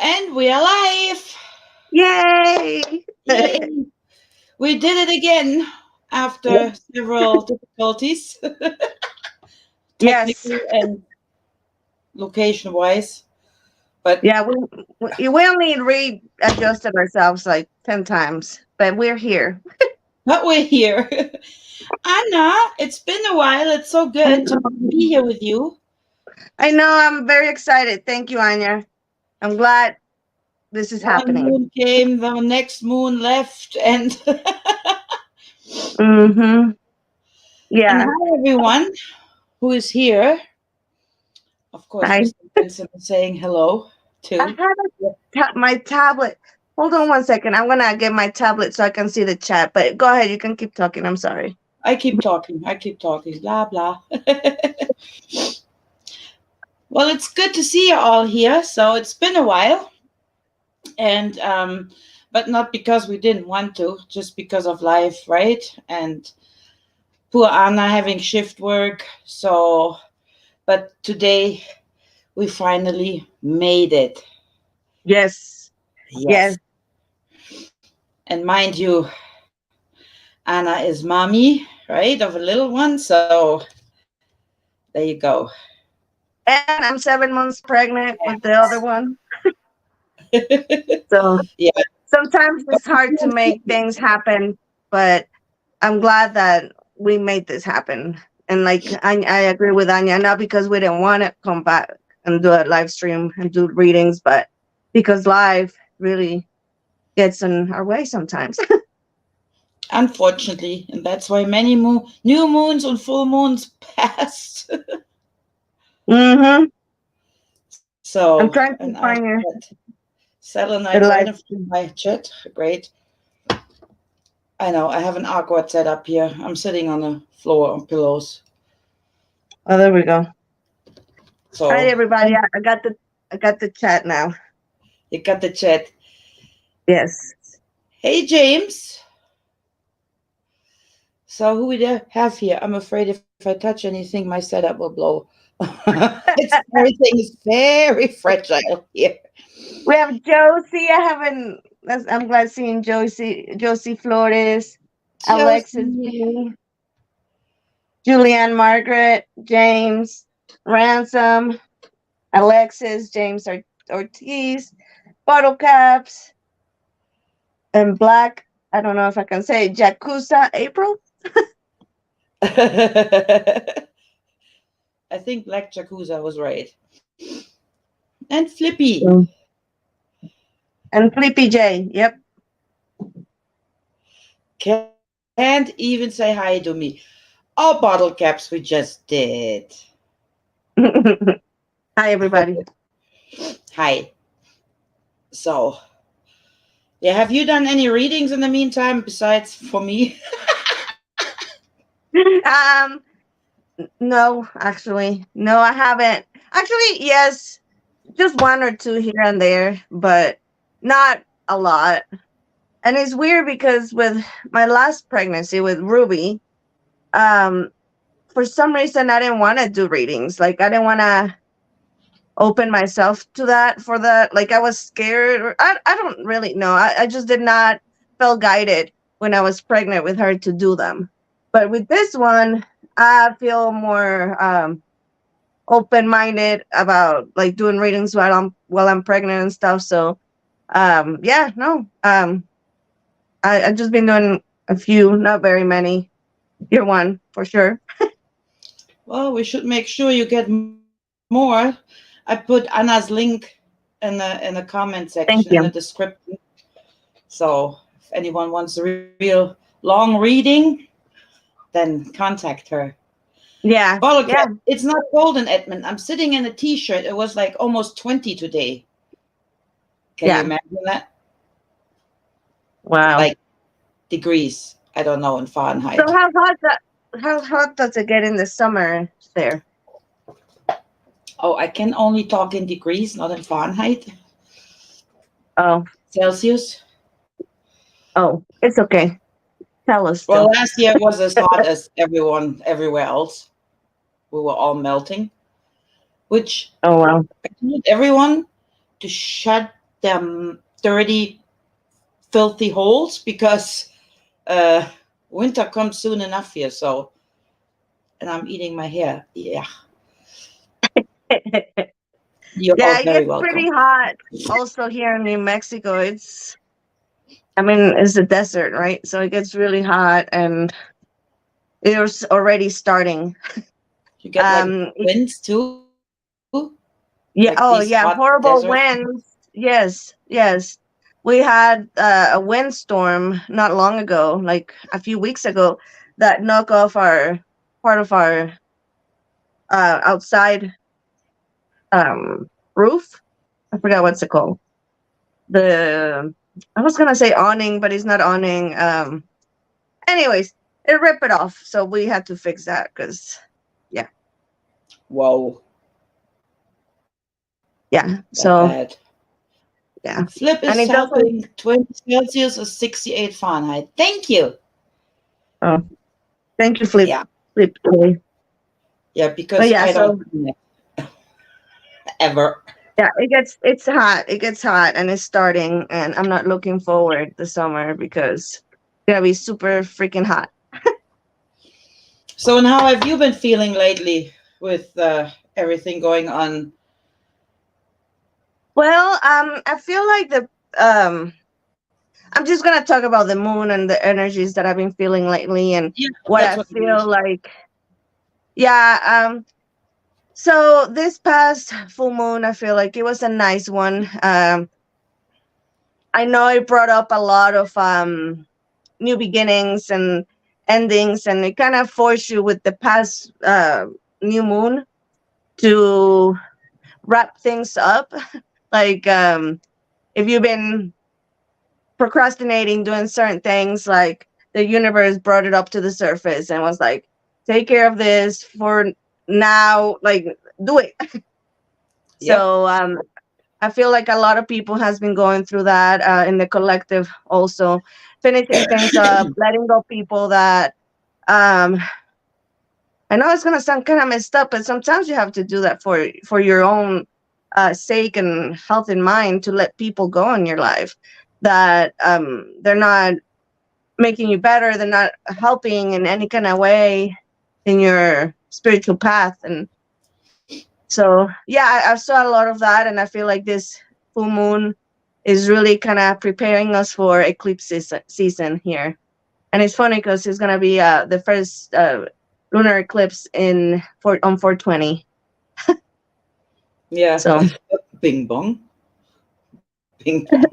And we are live. Yay! Yay. We did it again after several difficulties, Yes. technically and location wise. But Yeah, we only readjusted ourselves like 10 times, but we're here. we're here. Anna, it's been a while. It's so I good to be know. here with you. I know. I'm very excited. Thank you, Anja. I'm glad this is One happening. moon came, the next moon left, and Mm-hmm. and Yeah. hi everyone who is here. Of course, I Mr. Vincent is saying hello I too. had my tablet. Hold on one second. I'm gonna get my tablet so I can see the chat. But go ahead. You can keep talking. I'm sorry. I keep talking. I keep talking. Blah blah. Well, it's good to see you all here. So it's been a while, and but not because we didn't want to, just because of life, right? And poor Anna having shift work. So, but today we finally made it. Yes. Yes. Yes, and mind you, Anna is mommy, right, of a little one. So there you go. And I'm 7 months pregnant with the other one. So Yeah, sometimes it's hard to make things happen, but I'm glad that we made this happen. And like I agree with Anya, not because we didn't want to come back and do a live stream and do readings, but because live really gets in our way sometimes. unfortunately, and that's why many new moons and full moons passed. hmm So, I'm trying and to I have find your that selenite the right in live front of stream. my chat. Great. I know, I have an awkward setup here. I'm sitting on the floor on pillows. Oh, there we go. Hi So, everybody. I got the chat now. you got the chat. Yes. Hey, James. So, who we have here? I'm afraid if I touch anything, my setup will blow. Everything is very fragile here. We have Josie. I'm glad seeing Josie Flores, Alexis Josie. B, Julianne Margaret, James, Ransom, Alexis, James Ortiz, Bottle Caps, and Black. I don't know if I can say it, Jacusa April. I think Black Jacuzza was right. And Flippy. Mm. And Flippy J. Yep. Can't even say hi to me. All bottle caps we just did. Hi everybody. Hi. So, yeah, have you done any readings in the meantime besides for me? um, no, actually, no, I haven't. Actually, yes, just one or two here and there, but not a lot. And it's weird because with my last pregnancy with Ruby, um, for some reason I didn't want to do readings. Like I didn't want to open myself to that for that. Like I was scared. I don't really know. I just did not feel guided when I was pregnant with her to do them. But with this one, I feel more open minded about like doing readings while I'm pregnant and stuff. So yeah, no. I've just been doing a few, not very many. You're one for sure. Well, we should make sure you get more. I put Anna's link in the comment section in the Thank you. description. So if anyone wants a real long reading, then contact her. Yeah, Bottle cap. yeah. It's not cold in Edmond. I'm sitting in a t-shirt. It was like almost 20 today. Can you Yeah. imagine that? Wow. Like degrees. I don't know in So Fahrenheit. how hot does it get in the summer there? Oh, I can only talk in degrees, not in Fahrenheit. Oh, Celsius. oh, it's okay. Tell us Well, still. last year it was as hot as everyone everywhere else. We were all melting, which Oh well. I told everyone to shut. them dirty, filthy holes because uh, winter comes soon enough here. So, and I'm eating my hair. Yeah, you're Yeah, all it very gets pretty welcome. hot also here in New Mexico. I mean, it's a desert, right? So it gets really hot and it's already starting. You get like It, winds too, like these yeah, hot oh yeah, desert. horrible winds. Yes, yes. We had a windstorm not long ago, like a few weeks ago, that knocked off our part of our outside roof. I forgot what's it called. The I was gonna say awning, but it's not awning. Anyways, it ripped it off, so we had to fix that because yeah, Whoa, yeah. that So bad. yeah, Flip and is it doesn't. helping. 20 Celsius is 68 Fahrenheit. Thank you. Oh, thank you, Flip. Yeah, Flip. Okay. yeah, But because yeah, I don't so ever. yeah, it's hot. It gets hot, and it's starting, and I'm not looking forward to summer because it's gonna be super freaking hot. So, and how have you been feeling lately with everything going on? Well, I feel like the um I'm just gonna talk about the moon and the energies that I've been feeling lately and Yeah, what that's I what I need. feel like. Yeah, so this past full moon, I feel like it was a nice one. I know it brought up a lot of new beginnings and endings, and it kind of forced you with the past new moon to wrap things up. Like if you've been procrastinating doing certain things, like the universe brought it up to the surface and was like, take care of this for now, like do it. Yep. So I feel like a lot of people has been going through that in the collective also, finishing things up, letting go people that um I know it's gonna sound kind of messed up, but sometimes you have to do that for your own sake and health and mind, to let people go in your life that they're not making you better, they're not helping in any kind of way in your spiritual path. And so yeah, I saw a lot of that, and I feel like this full moon is really kind of preparing us for eclipse season here. And it's funny because it's gonna be the first lunar eclipse on 420. Yeah. So Bing bong. Bing bong.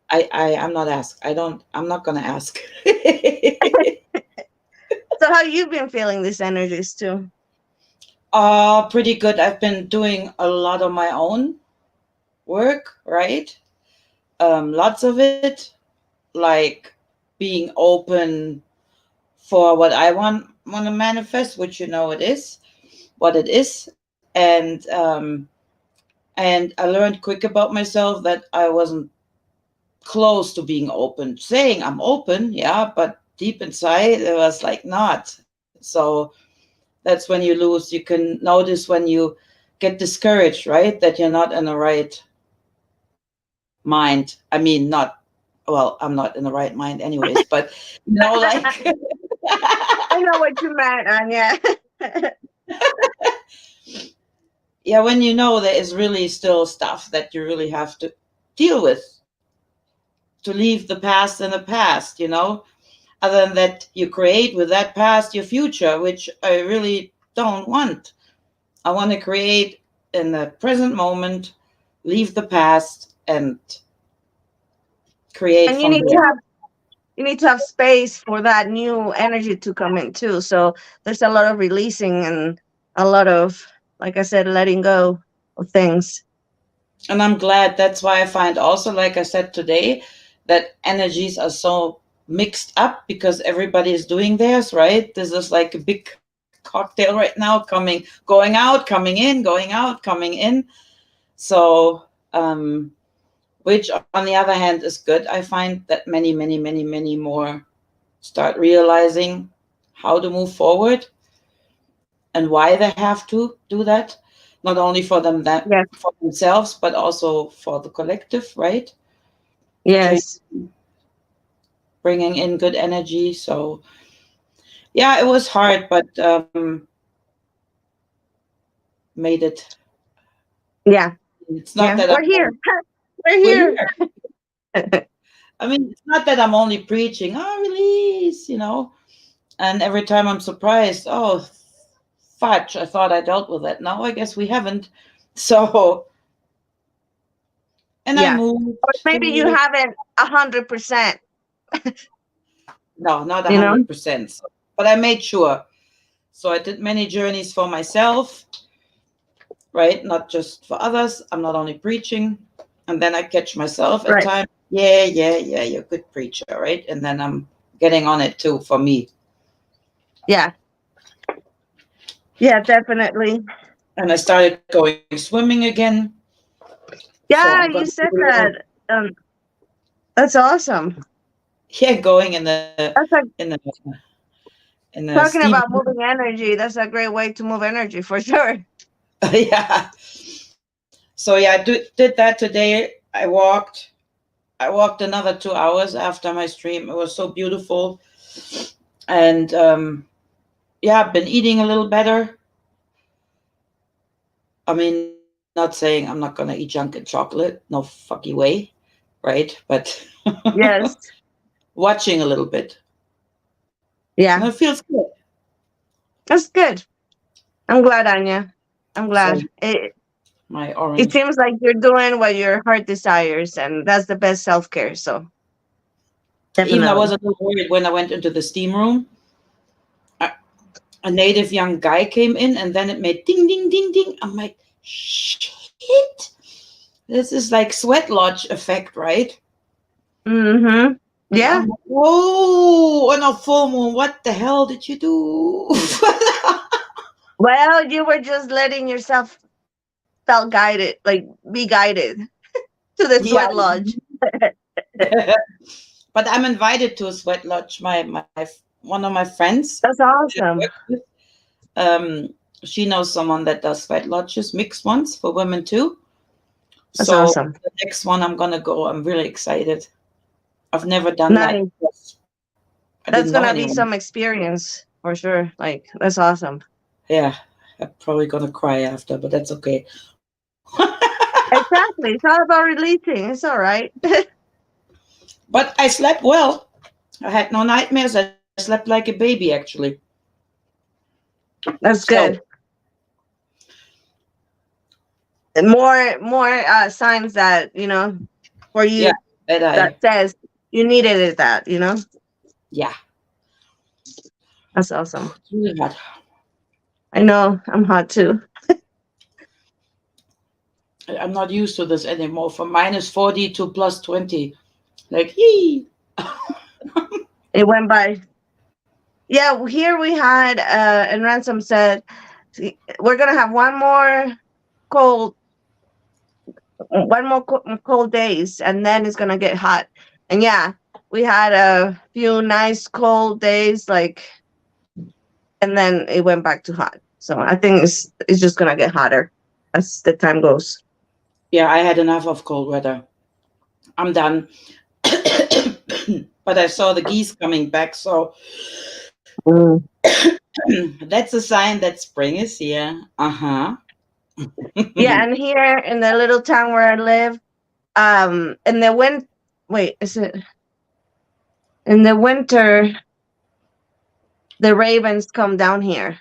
I'm not asked. I don't. I'm not gonna ask. so how you been feeling these energies too? Pretty good. I've been doing a lot of my own work, right? Lots of it, like being open for what I want to manifest, which you know it is, what it is, and I learned quick about myself that I wasn't close to being open. Saying I'm open, yeah, but deep inside it was like not. So that's when you lose. You can notice when you get discouraged, right? That you're not in the right mind. I mean, not, well, I'm not in the right mind, anyways, but like, I know what you meant, Anya. yeah, when there is really still stuff that you really have to deal with to leave the past in the past. Other than that, you create with that past your future, which I really don't want. I want to create in the present moment, leave the past, and create And from here. you need to have space for that new energy to come in too. So there's a lot of releasing and a lot of, like I said, letting go of things. And I'm glad. That's why I find also, like I said today, that energies are so mixed up because everybody is doing theirs, right? This is like a big cocktail right now, going out, coming in, going out, coming in. So, which on the other hand is good. I find that many, many, many, many more start realizing how to move forward and why they have to do that. not only for them that Yes. for themselves, but also for the collective, right? Change, Yes. bringing in good energy. So yeah, it was hard, but made it. Yeah. It's not Yeah. that We're here. We're we're here. here. I mean, it's not that I'm only preaching, oh, release, and every time I'm surprised, oh, fudge, I thought I dealt with it. No, I guess we haven't. So, and I Yeah. Or moved maybe you to, haven't 100%, no, not you know? 100%. So, but I made sure. So I did many journeys for myself, right? Not just for others. I'm not only preaching. And then I catch myself at Right. times. Yeah, yeah, yeah, you're a good preacher, right? And then I'm getting on it too for me. Yeah. Yeah, definitely. And I started going swimming again. So I'm Yeah, gonna you do said a little, that. That's awesome. yeah, going in That's like in the in the talking steam. about moving energy. That's a great way to move energy for sure. Yeah. So yeah, did that today. I walked another 2 hours after my stream. It was so beautiful, and yeah, I've been eating a little better. I mean, not saying I'm not gonna eat junk and chocolate, no fucky way, right? But Yes. watching a little bit, and Yeah. it feels good. That's good. I'm glad, Anya. I'm So glad. my It orange, seems like you're doing what your heart desires, and that's the best self care. So even I was definitely. a little worried when I went into the steam room. A, a native young guy came in, and then it made ding, ding, ding, ding. I'm like, shit. This is like sweat lodge effect, right? Mm-hmm. And Yeah. I'm like, whoa, on a full moon, what the hell did you do? Well, you were just letting yourself felt guided, like be guided to the Yeah. sweat lodge. But I'm invited to a sweat lodge. My one of my friends That's that I awesome. work with, um, she knows someone that does sweat lodges, mixed ones for women too. That's So awesome. the next one I'm gonna go. I'm really excited. I've never done that. Nice. I didn't know That's gonna anyone. be some experience for sure. Like that's awesome. Yeah, I'm probably gonna cry after, but that's okay. Exactly. It's all about releasing. It's all right. But I slept well. I had no nightmares. I slept like a baby, actually. That's So good. More signs that for yeah, you that that I says you needed it. That yeah, that's awesome. it's really hot. I know. I'm hot too. I'm not used to this anymore. From -40 to +20, like yee. It went by. Yeah, here we had, and Ransom said, we're gonna have cold, cold days, and then it's gonna get hot. And yeah, we had a few nice cold days, and then it went back to hot. So I think it's just gonna get hotter as the time goes. Yeah, I had enough of cold weather. I'm done. But I saw the geese coming back, so Mm. that's a sign that spring is here. Uh huh. Yeah, and here in the little town where I live, in the wait, is it in the winter? The ravens come down here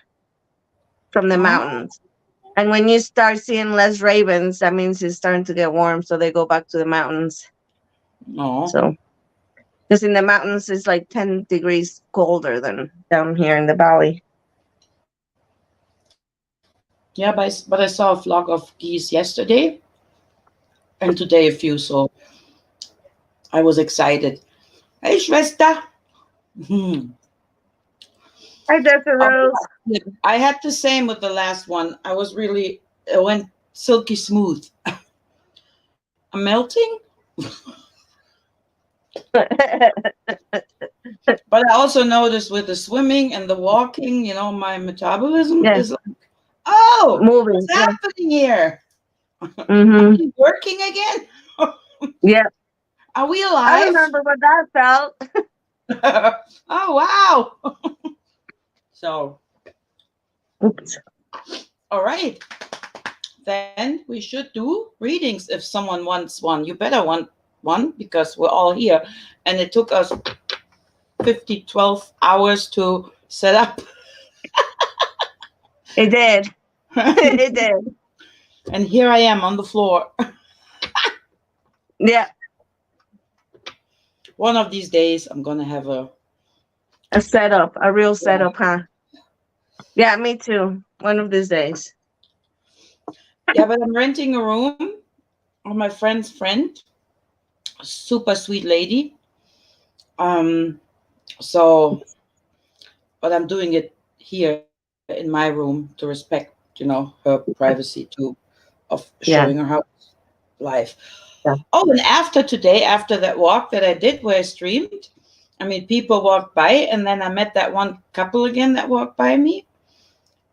from the Oh mountains. And when you start seeing less ravens, that means it's starting to get warm, so they go back to the mountains. no. So, because in the mountains, it's like 10 degrees colder than down here in the valley. Yeah, but I saw a flock of geese yesterday, and today a few. So I was excited. Hey, Schwester. Hmm. Hi, Desiree. I had the same with the last one. I was really, it went silky smooth. I'm melting, but I also noticed with the swimming and the walking, my metabolism Yeah, is like Oh, what's moving. Yeah. happening here? Are Mm-hmm. we working again? Yeah. Are we I alive? remember what that felt. Oh, wow. So, Oops. all right. Then we should do readings if someone wants one. You better want one because we're all here. And it took us 12 hours to set up. It did. It did. And here I am on the floor. Yeah. One of these days, I'm going to have a. A setup. A real Yeah. setup, huh? Yeah, me too. One of these days. Yeah, but I'm renting a room on my friend's friend, super sweet lady. Um, so, but I'm doing it here in my room to respect, her privacy too, of showing Yeah. her how life. Yeah. Oh, and after today, after that walk that I did where I streamed, I mean, people walked by, and then I met that one couple again that walked by me,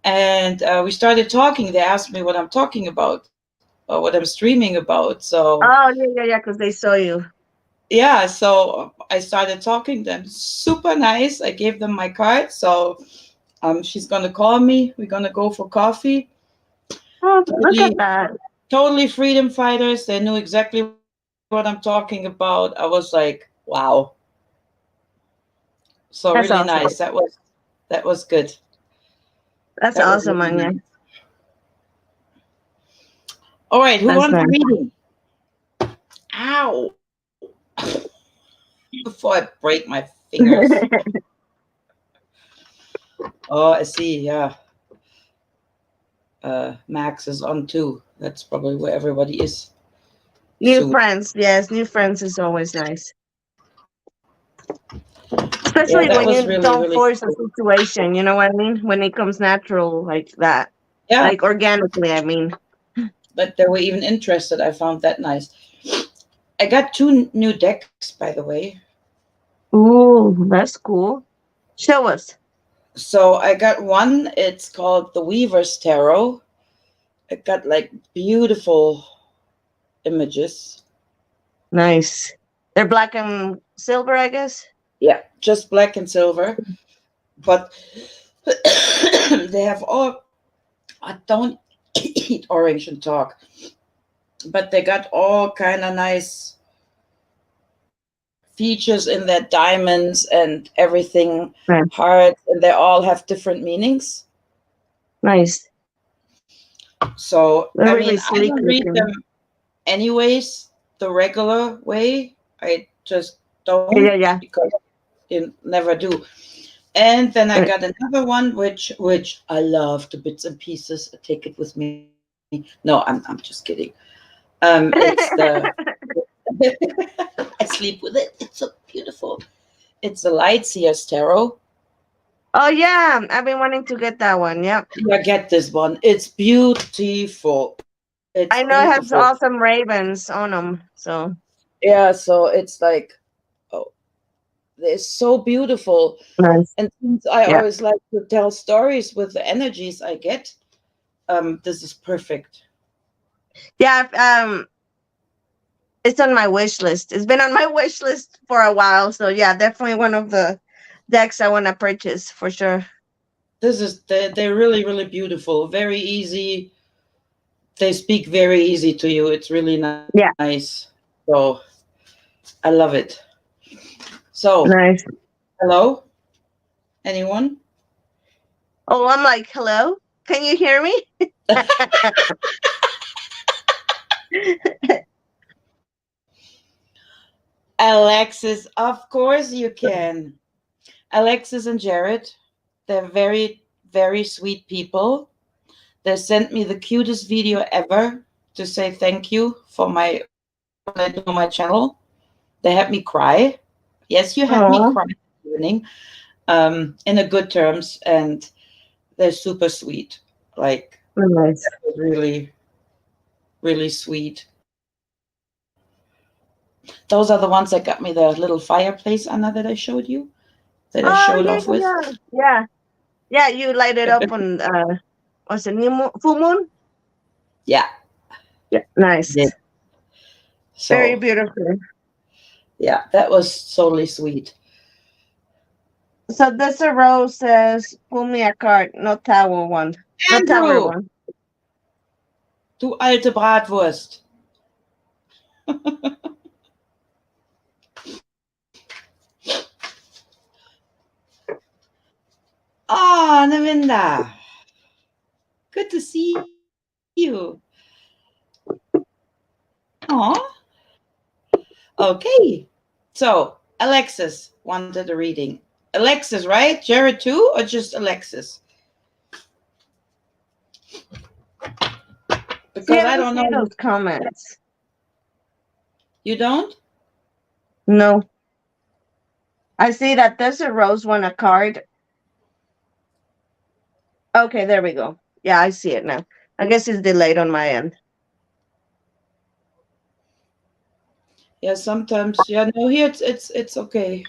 and we started talking. They asked me what I'm talking about or what I'm streaming about. So Oh, yeah, yeah, yeah, because they saw you. yeah, so I started talking to them. Super nice. I gave them my card. So she's gonna call me. We're gonna go for coffee. Oh, look at Totally, that. totally freedom fighters. They knew exactly what I'm talking about. I was like, wow. So really That's nice. awesome. That was good. That's That was awesome, really Anja. nice. All right, who That's wants a nice. reading? Ow! Before I break my fingers. Oh, I see. Yeah, Max is on too. That's probably where everybody is New soon. friends. Yes, new friends is always nice. Yeah, that Especially was when really, you really don't cool. force a situation, you know what I mean? When it comes natural like that. Yeah, Like organically, I mean. but they were even interested. I found that nice. I got two new decks, by the way. Ooh, that's cool. Show us. So I got one. It's called the Weaver's Tarot. It got like beautiful images. Nice. They're black and silver, I guess. Yeah, just black and silver. But they have all. I don't eat orange and talk, but they got all kind of nice features in their diamonds and everything, Nice. hearts, and they all have different meanings. Nice. So They're I mean, really I sleek don't read them looking. anyways the regular way. I just Yeah, don't yeah, yeah. because you never do. And then I Right. got another one which I love to bits and pieces. I take it with me. No, I'm just kidding. It's the I sleep with it. It's so beautiful. It's the Lightseer's Tarot. Oh yeah, I've been wanting to get that one. Yep. Yeah, get this one. It's beautiful. It's I know beautiful. it has awesome ravens on them. So Yeah, so it's like, oh, it's so beautiful. nice. And since I Yeah. always like to tell stories with the energies I get, this is perfect. Yeah. It's on my wish list. It's been on my wish list for a while. So yeah, definitely one of the decks I want to purchase for sure. They're really, really beautiful. Very easy. They speak very easy to you. It's really Yeah. nice. So I love it. So, Nice. hello? Anyone? Oh, I'm like, hello. Can you hear me? Alexis, of course you can. Alexis and Jared, they're very, very sweet people. They sent me the cutest video ever to say thank you for my when I do my channel. They had me cry. Yes, you had me cry Oh, in the evening, in a good terms, and they're super sweet. Like nice. really, really sweet. Those are the ones that got me the little fireplace, Anna, that I showed you, that I showed Oh off yeah, with. yeah, yeah. Yeah, you light it up on. Was it full moon? Yeah, Yeah, yeah. nice. Very So beautiful. yeah, that was totally sweet. So Desert Rose says, pull me a card, no tower one. No tower Andrew, one. du alte Bratwurst. Oh, Navinda, good to see you. Oh, okay. So Alexis wanted a reading. Alexis, right? Jared too, or just Alexis? See, Because I I don't don't see know. those comments. You don't? No. I see that Desert Rose won a card. Okay, there we go. Yeah, I see it now. I guess it's delayed on my end. Yeah, sometimes. Yeah, no, here it's okay.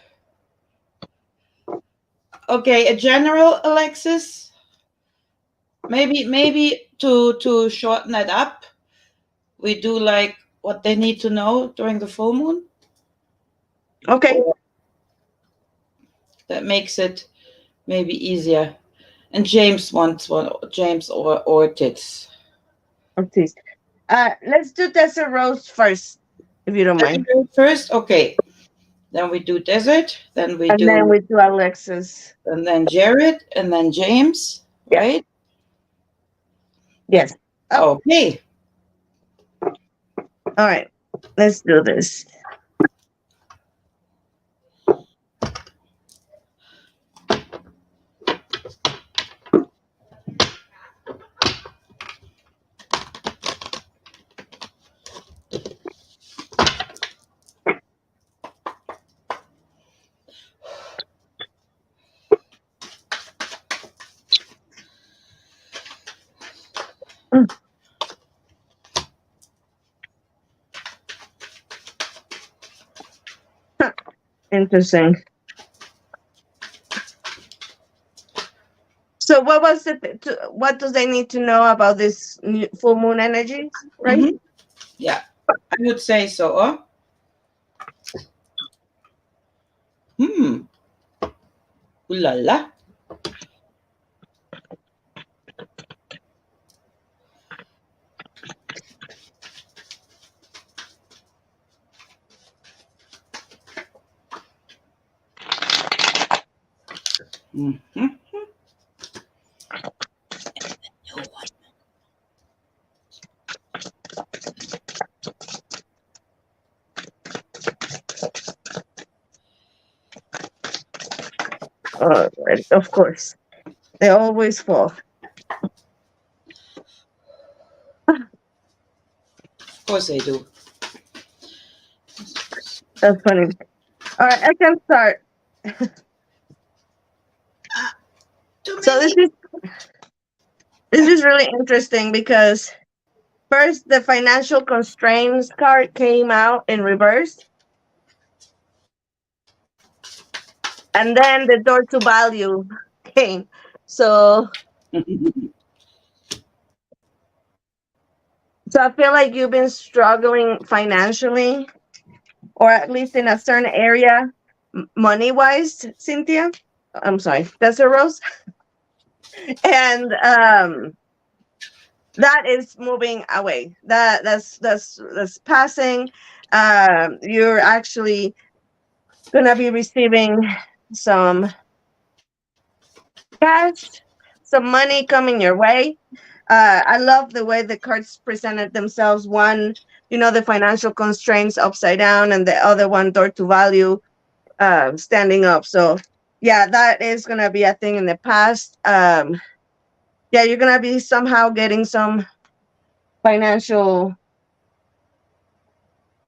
Okay, a general Alexis. Maybe to shorten it up, we do like what they need to know during the full moon. Okay. That makes it maybe easier. And James wants one. James or Ortiz. Ortiz. Let's do Desert Rose first, if you don't mind. Desert first, okay. Then we do desert. Then we And then do, we do Alexis. and then Jared, and then James. Yeah. Right? Yes. Oh, Okay. all right. Let's do this. Mm, interesting. So, what was it? What do they need to know about this full moon energies? Right. Mm-hmm. Yeah, I would say so. Oh, hmm. Ooh la la. Mm-hmm. No one. Right, of course, they always fall. Of course they do. That's funny. All right, I can start. Too So many. this is really interesting because first the financial constraints card came out in reverse, and then the door to value came. So so I feel like you've been struggling financially, or at least in a certain area, money wise, Cynthia. I'm sorry, that's a rose, and that is moving away. That's passing. You're actually gonna be receiving some cash, some money coming your way. I love the way the cards presented themselves. One, the financial constraints upside down, and the other one, door to value, standing up. So, yeah, that is gonna be a thing in the past. Yeah, you're gonna be somehow getting some financial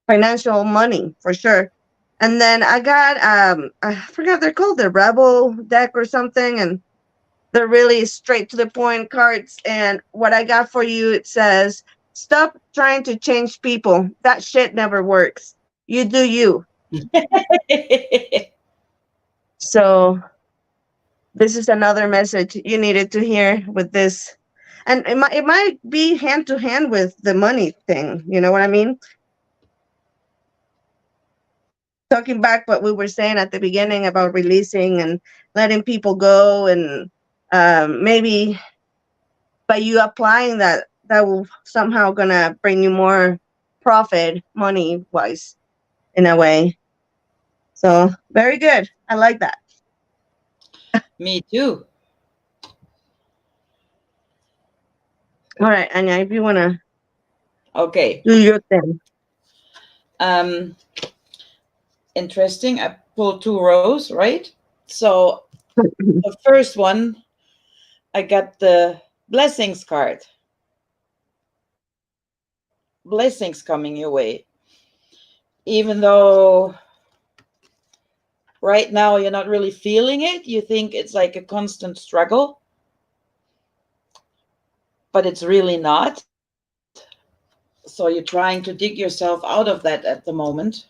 financial money for sure. And then I got I forgot they're called, the Rebel deck or something, and they're really straight to the point cards. And what I got for you, it says, stop trying to change people. That shit never works. You do you. So this is another message you needed to hear with this. And it might be hand to hand with the money thing. You know what I mean? Talking back what we were saying at the beginning about releasing and letting people go, and maybe by you applying that, that will somehow gonna bring you more profit money wise in a way. So very good. I like that. Me too. All right, Anya, if you wanna Okay. do your thing. Um, Interesting. I pulled two rows, right? So the first one, I got the blessings card. Blessings coming your way. Even though right now you're not really feeling it, you think it's like a constant struggle, but it's really not. So you're trying to dig yourself out of that at the moment.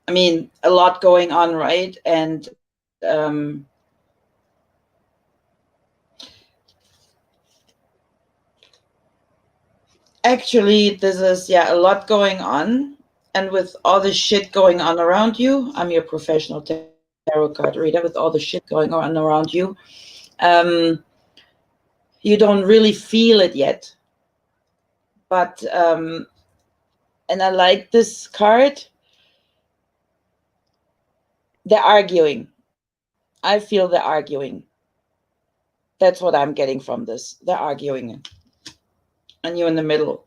I mean, a lot going on, right? And actually, this is, yeah, a lot going on. And with all the shit going on around you, I'm your professional tarot card reader. With all the shit going on around you, um, you don't really feel it yet. But, and I like this card. They're arguing. I feel they're arguing. That's what I'm getting from this. They're arguing, and you're in the middle.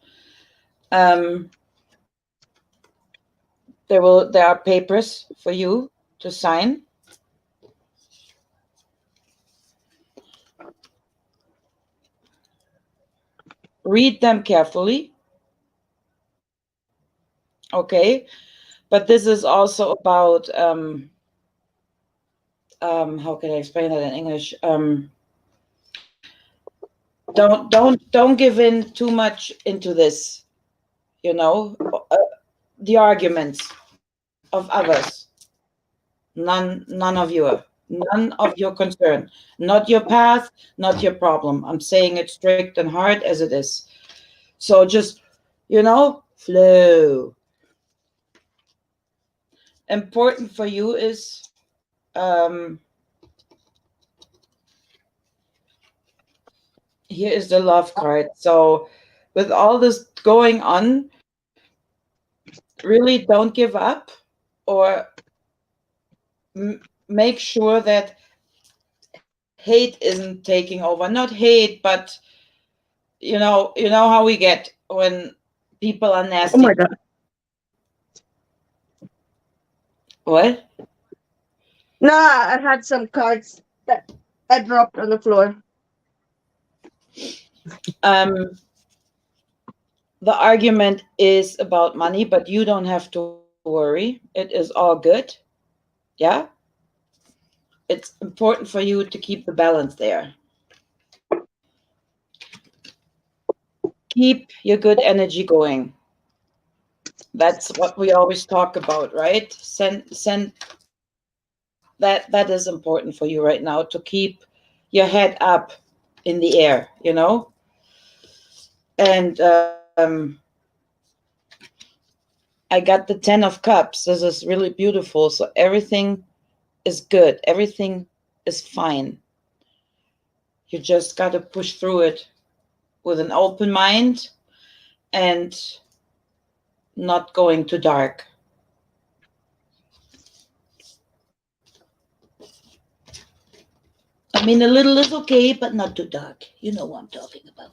Um, there are papers for you to sign. Read them carefully, okay? But this is also about how can I explain that in English? Don't give in too much into this. You know, the arguments of others. None of your concern. Not your path, not your problem. I'm saying it strict and hard as it is. So just, flow. Important for you is here is the love card. So with all this going on, really don't give up, or make sure that hate isn't taking over. Not hate, but you know how we get when people are Oh my nasty. god. What? No, I had some cards that I dropped on the floor. Um, the argument is about money, but you don't have to worry. It is all good. Yeah. It's important for you to keep the balance there. Keep your good energy going. That's what we always talk about, right? Send that is important for you right now, to keep your head up in the air. And I got the 10 of Cups. This is really beautiful. So everything is good. Everything is fine. You just got to push through it with an open mind and not going too dark. I mean, a little is okay, but not too dark. You know what I'm talking about.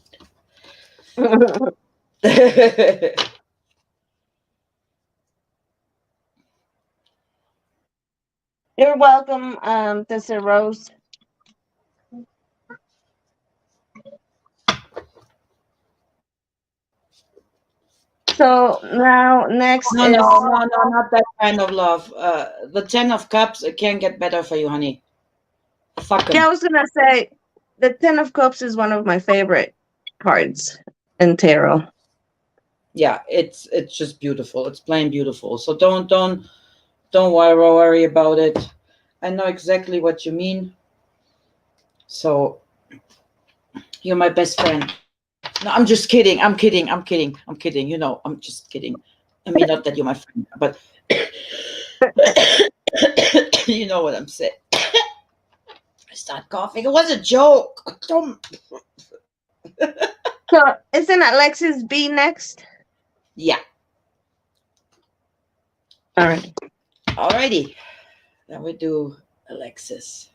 You're welcome, Tessa Rose. So now next No, no, is, no, no, not that kind of love. The 10 of Cups, it can't get better for you, honey. Fuck yeah, I 'em. was gonna say the Ten of Cups is one of my favorite cards in tarot. Yeah, it's just beautiful. It's plain beautiful. So don't worry about it. I know exactly what you mean. So You're my best friend. No, I'm just kidding. I'm kidding. I'm kidding. I'm kidding. I'm just kidding. I mean, not that you're my friend, but you know what I'm saying. I start coughing. It was a joke. Don't. So isn't Alexis B next? Yeah. All right. Alrighty. Then we do Alexis.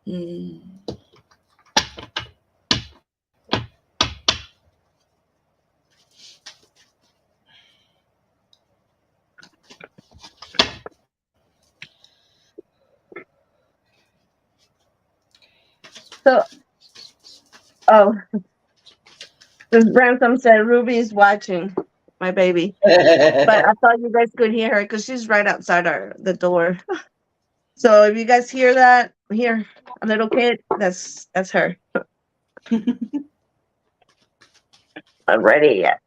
Mm. So, oh, this Ransom said Ruby is watching my baby, but I thought you guys could hear her because she's right outside the door. So if you guys hear that, hear a little kid, that's her. I'm ready yet.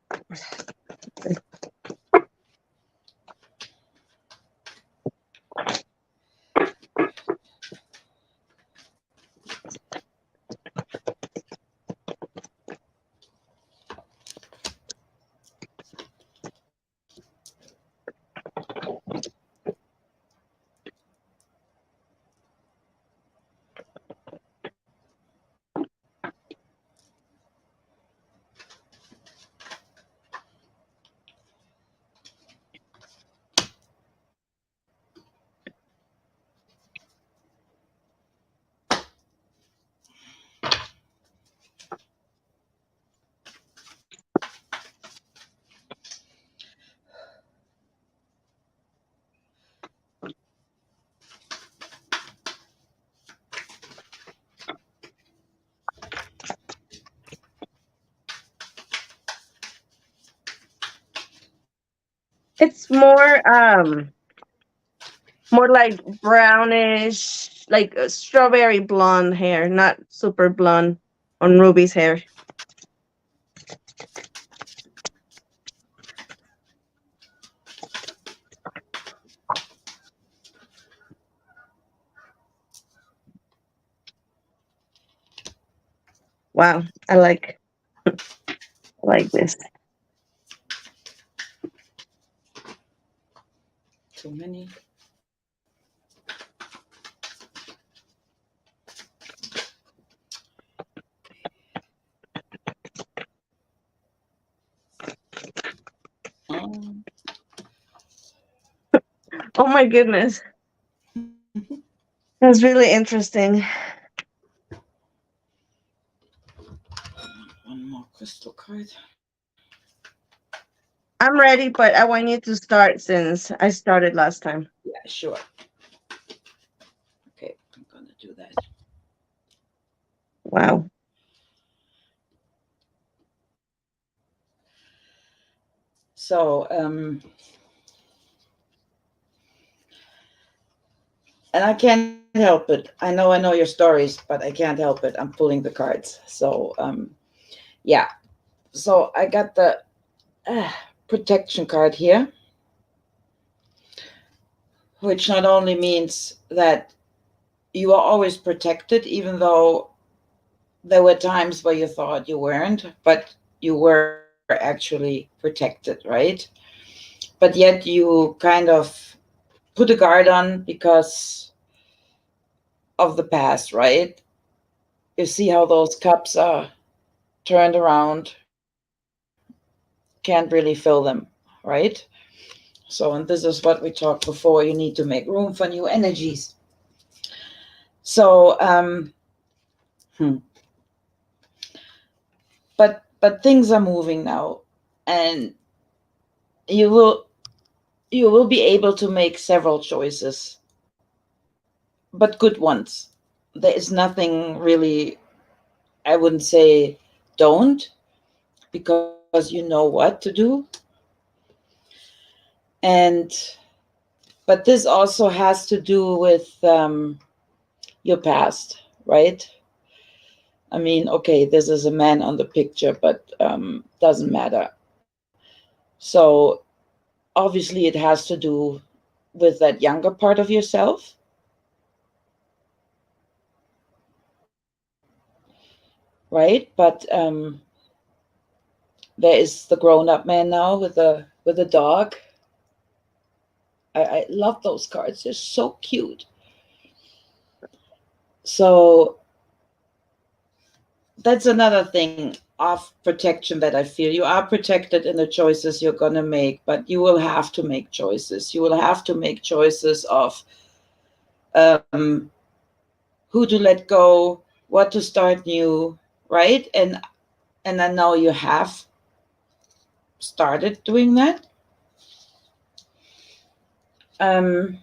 It's more like brownish, like strawberry blonde hair, not super blonde on Ruby's hair. Wow, I like this. Too many. Um, Oh my goodness, that's really interesting. one more crystal card. I'm ready, but I want you to start since I started last time. Yeah, sure. Okay, I'm gonna do that. Wow. So, and I can't help it. I know your stories, but I can't help it. I'm pulling the cards. So, yeah. So I got the protection card here, which not only means that you are always protected, even though there were times where you thought you weren't, but you were actually protected, right? But yet you kind of put a guard on because of the past, right? You see how those cups are turned around, can't really fill them, right? So, and this is what we talked before. You need to make room for new energies. So, hmm. but things are moving now, and you will you will be able to make several choices, but good ones. There is nothing really, I wouldn't say don't, because you know what to do. And but this also has to do with your past, right? I mean, okay, this is a man on the picture, but doesn't matter. So obviously, it has to do with that younger part of yourself. right? But there is the grown-up man now with a dog. I love those cards. They're so cute. So that's another thing of protection that I feel. You are protected in the choices you're going to make, but you will have to make choices. You will have to make choices of um, who to let go, what to start new, right? And I know you have started doing that. Um,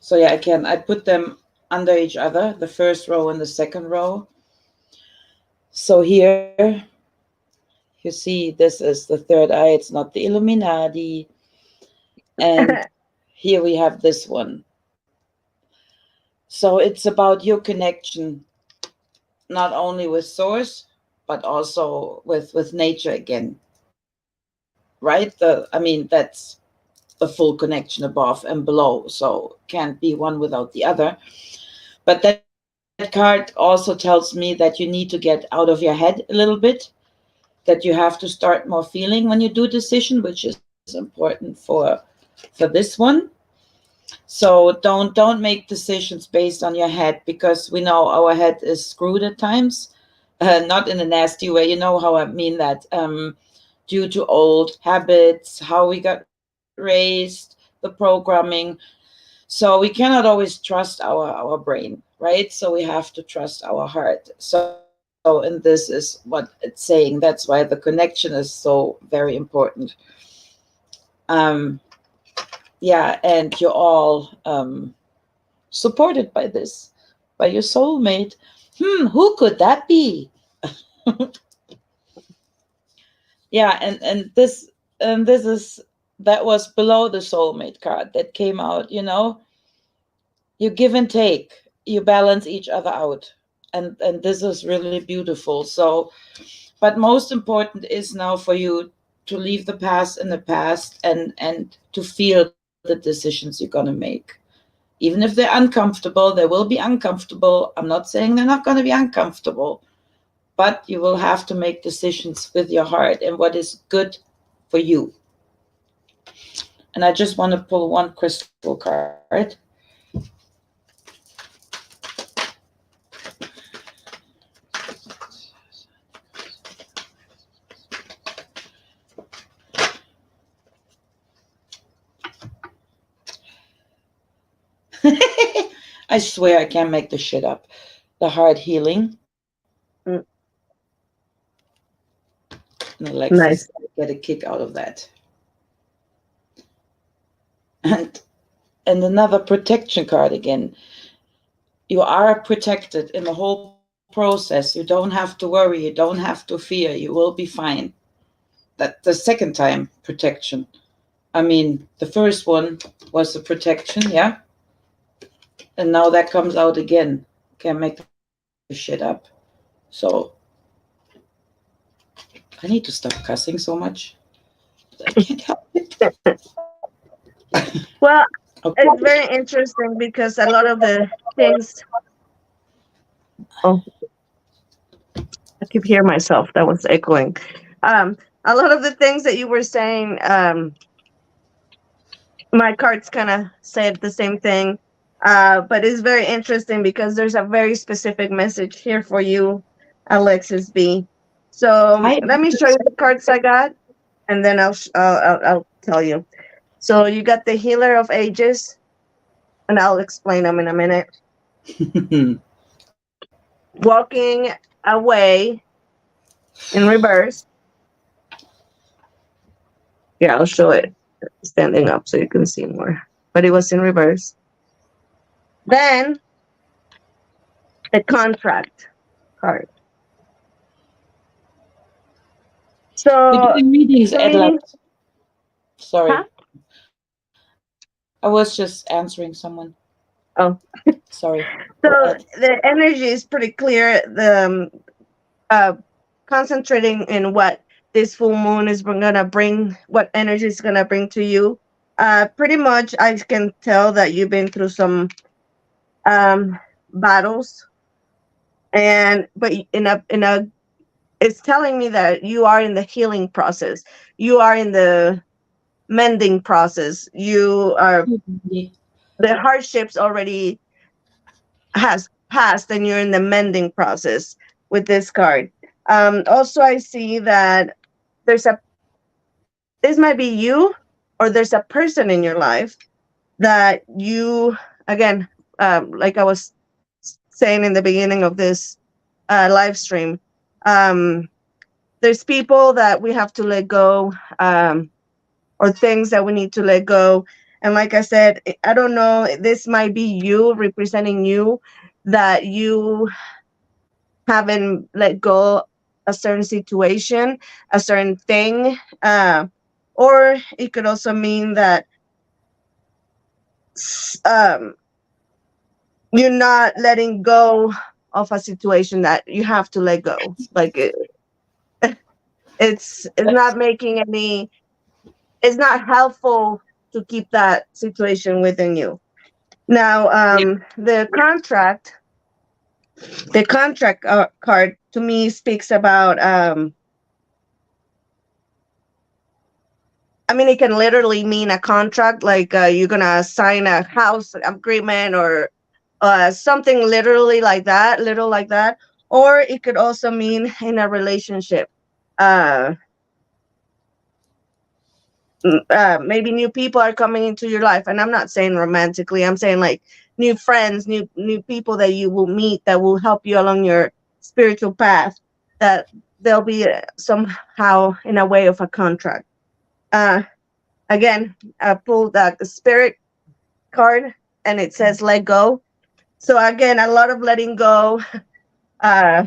so yeah, I put them under each other, the first row and the second row. So here you see this is the third eye. It's not the Illuminati. And here we have this one. So it's about your connection, not only with source, but also with nature again, right? That's the full connection above and below. So can't be one without the other. But that card also tells me that you need to get out of your head a little bit, that you have to start more feeling when you do decision, which is important for this one. So don't make decisions based on your head, because we know our head is screwed at times, not in a nasty way. You know how I mean that. Due to old habits, how we got raised, the programming. So we cannot always trust our brain, right? So we have to trust our heart. So, and this is what it's saying. That's why the connection is so very important. Um, yeah, and you're all supported by this, by your soulmate. Who could that be? Yeah, and this is that was below the soulmate card that came out. You give and take, you balance each other out, and this is really beautiful. So, but most important is now for you to leave the past in the past, and to feel the decisions you're going to make. Even if they're uncomfortable, they will be uncomfortable. I'm not saying they're not going to be uncomfortable, but you will have to make decisions with your heart and what is good for you. And I just want to pull one crystal card. I swear I can't make this shit up. The heart healing. Mm, And Alexis nice. get a kick out of that. And another protection card again. You are protected in the whole process. You don't have to worry. You don't have to fear. You will be fine. That the second time protection. I mean, the first one was the protection, yeah, and now that comes out again. Can't make this shit up. So I need to stop cussing so much. I can't help it. Well, Okay. it's very interesting because a lot of the things. Oh, I keep hearing myself. That was echoing. Um, a lot of the things that you were saying, my cards kind of said the same thing. But it's very interesting because there's a very specific message here for you, Alexis B. So Hi. let me show you the cards I got, and then I'll tell you. So you got the Healer of Ages, and I'll explain them in a minute. Walking away in reverse. Yeah, I'll show it standing up so you can see more. But it was in reverse. Then the contract card. We're So doing readings to at me, Sorry, huh? I was just answering someone. Oh, Sorry. Go so ahead. the energy is pretty clear. The uh, concentrating in what this full moon is gonna bring, what energy is gonna bring to you. Pretty much, I can tell that you've been through some um, battles, and but in a it's telling me that you are in the healing process. You are in the mending process. You are the hardships already has passed, and you're in the mending process with this card. Also, I see that there's a this might be you, or there's a person in your life that you, again, like I was saying in the beginning of this live stream, um, there's people that we have to let go, or things that we need to let go. And like I said, I don't know, this might be you, representing you, that you haven't let go a certain situation, a certain thing. Or it could also mean that um, you're not letting go of a situation that you have to let go. Like it's not making any. It's not helpful to keep that situation within you. Now, Yeah. the contract card to me speaks about. I mean, it can literally mean a contract, like you're gonna sign a house agreement, or something literally like that, little like that. Or it could also mean in a relationship. Uh, Maybe new people are coming into your life, and I'm not saying romantically. I'm saying like new friends, new people that you will meet that will help you along your spiritual path. That they'll be somehow in a way of a contract. Uh, Again, I pulled the spirit card, and it says let go. So again, a lot of letting go uh,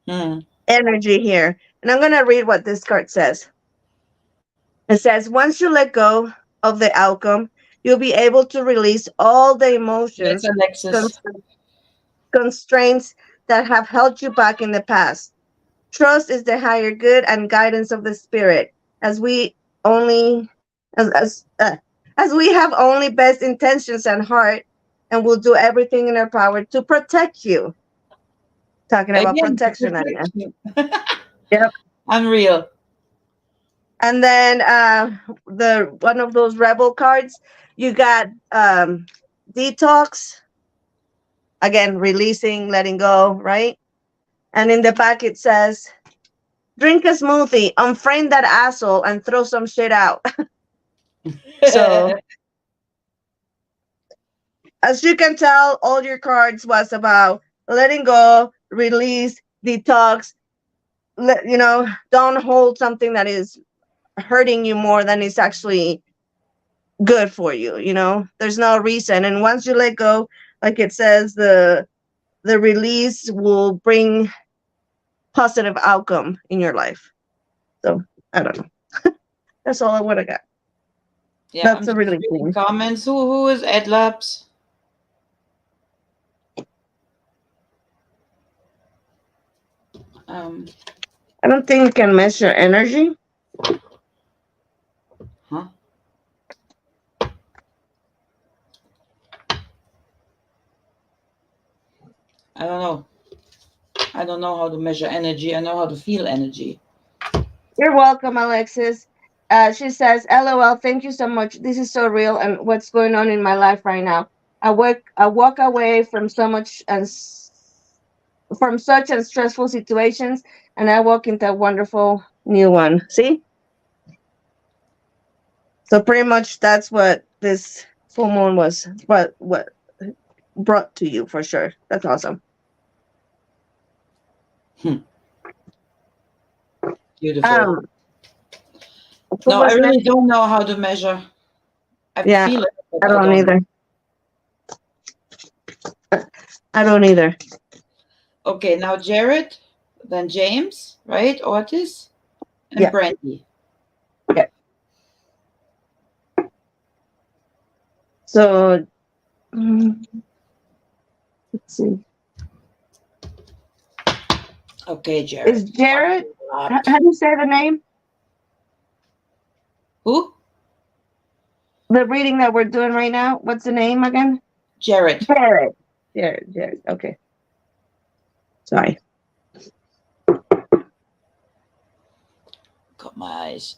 Hmm. energy here. And I'm gonna read what this card says. It says, once you let go of the outcome, you'll be able to release all the That's emotions, Alexis. cons- constraints that have held you back in the past. Trust is the higher good and guidance of the spirit, as we only as we have only best intentions and heart, and will do everything in our power to protect you. Talking about Again, the protection, Anja. protection. Yep. Unreal. And then the one of those rebel cards, you got detox, again, releasing, letting go, right? And in the back it says, drink a smoothie, unfriend that asshole, and throw some shit out. So as you can tell, all your cards was about letting go, release, detox. Don't hold something that is hurting you more than it's actually good for you. There's no reason. And once you let go, like it says, the release will bring positive outcome in your life. So I don't know. That's all I would have got. Yeah, That's I'm a just really reading thing. comments. Who is Ed Labs? Um, I don't think you can measure energy. huh? I don't know. I don't know how to measure energy. I know how to feel energy. You're welcome, Alexis. She says, "LOL. Thank you so much. This is so real, and what's going on in my life right now. I walk away from from such and stressful situations, and I walk into a wonderful new one." See, so pretty much that's what this full moon was. What brought to you for sure. That's awesome. Hmm, beautiful. Um, who No, I was really next? don't know how to measure. I Yeah, feel it, I but I don't don't. either. I don't either. Okay, now Jared, then James, right? Otis and Yeah, Brandy. yeah. So let's see. Okay, Is Jared. What Jared? do you How got? do you say the name? Who? The reading that we're doing right now. What's the name again? Jared. Jared. Jared. Okay. Sorry. Got my eyes.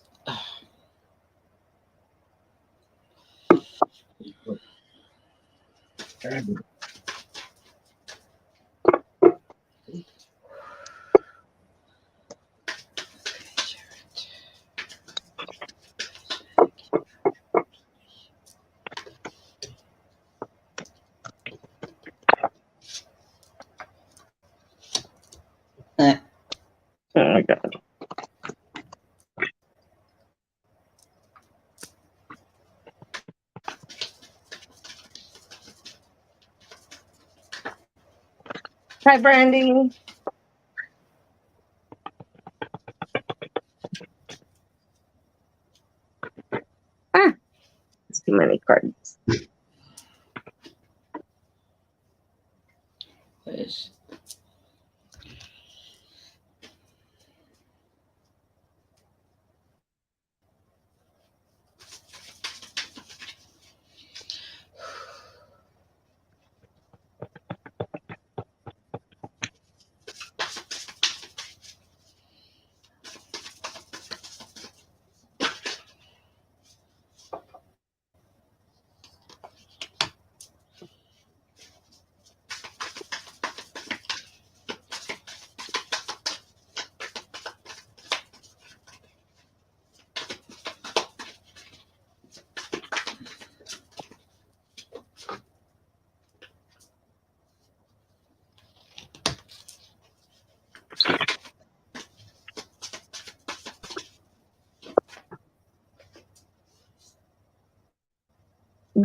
Eh. Oh my god. Hi, Brandy. Ah, it's too many cards. Where's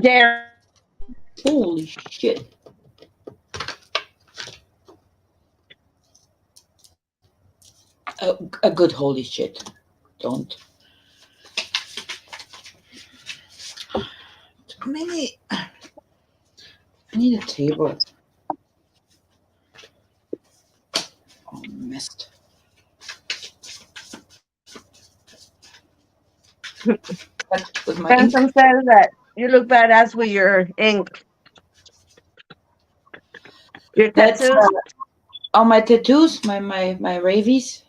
Jared. holy shit? A good holy shit. Don't. Maybe I need a table. Oh, missed. But with my ink. Ransom says that you look badass with your ink, your That's tattoos. all my tattoos. My ravies.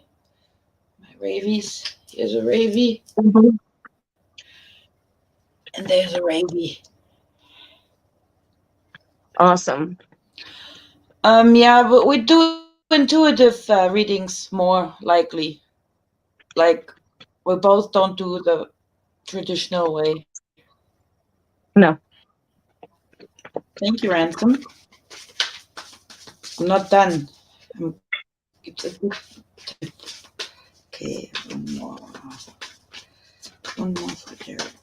My ravies. Here's a ravie, Mhm. and there's a ravie. Awesome. Yeah, but we do intuitive readings more likely. Like we both don't do the traditional way. No. Thank you, Ransom. I'm not done. It's a good. Okay, one more for Jared.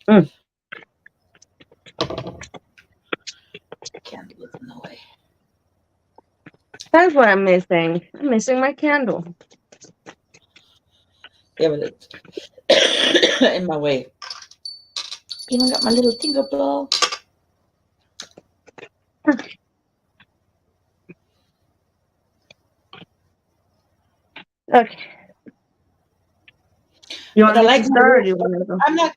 Mm. Can't live in the way. That's what I'm missing. I'm missing my candle. Yeah, but it's in my way. Even got my little tinker bell. Okay. You But want I me to like my start or do wolves. you want to go? I'm not.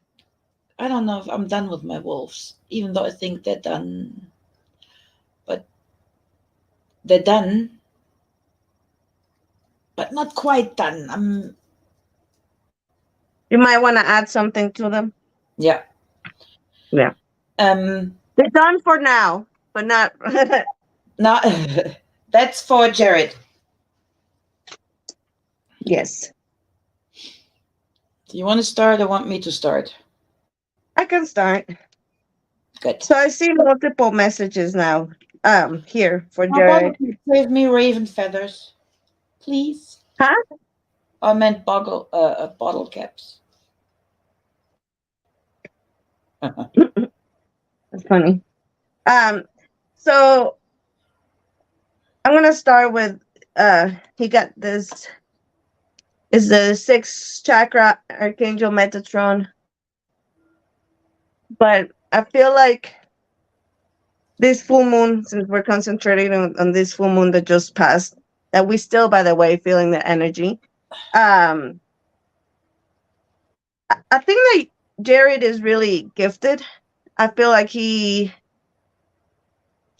I don't know if I'm done with my wolves, even though I think they're done. But they're done, but not quite done. You might want to add something to them. Yeah. Yeah. Um. They're done for now, but not. Not. That's for Jared. Yes. Do you want to start or want me to start? I can start. Good. So I see multiple messages now. Here for How about if Jared. you save me raven feathers, please? Huh? I meant bottle caps. That's funny. Um, so I'm gonna start with he got this is the sixth chakra archangel Metatron. But I feel like this full moon, since we're concentrating on this full moon that just passed, that we still, by the way, feeling the energy. Um, I think that Jared is really gifted. I feel like he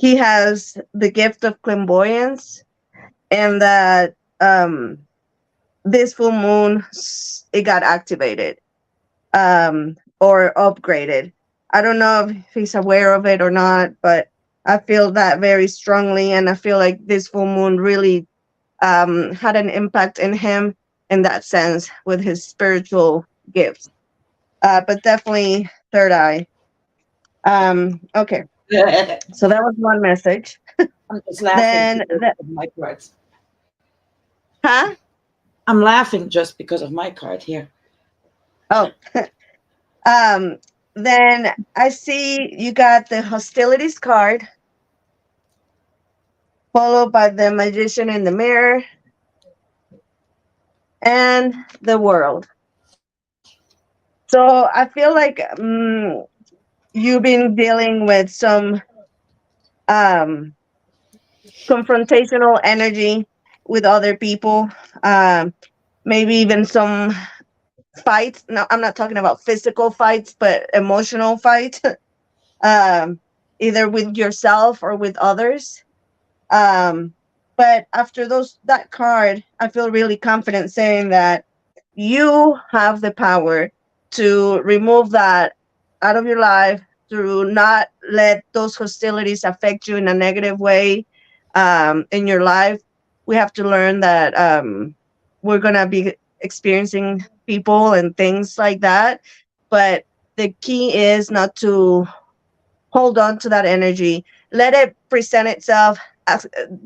has the gift of clairvoyance, and that this full moon it got activated or upgraded. I don't know if he's aware of it or not, but I feel that very strongly, and I feel like this full moon really had an impact in him in that sense with his spiritual gifts. But definitely third eye. Okay, I'm so that was one message. just laughing Then because of my cards. huh? I'm laughing just because of my card here. Oh, um, then I see you got the hostilities card, followed by the magician in the mirror and the world. So I feel like you've been dealing with some um, confrontational energy with other people. Um, Maybe even some fights. No, I'm not talking about physical fights, but emotional fights, um, either with yourself or with others. Um, but after that card, I feel really confident saying that you have the power to remove that out of your life, to not let those hostilities affect you in a negative way in your life. We have to learn that we're gonna be experiencing people and things like that, but the key is not to hold on to that energy, let it present itself,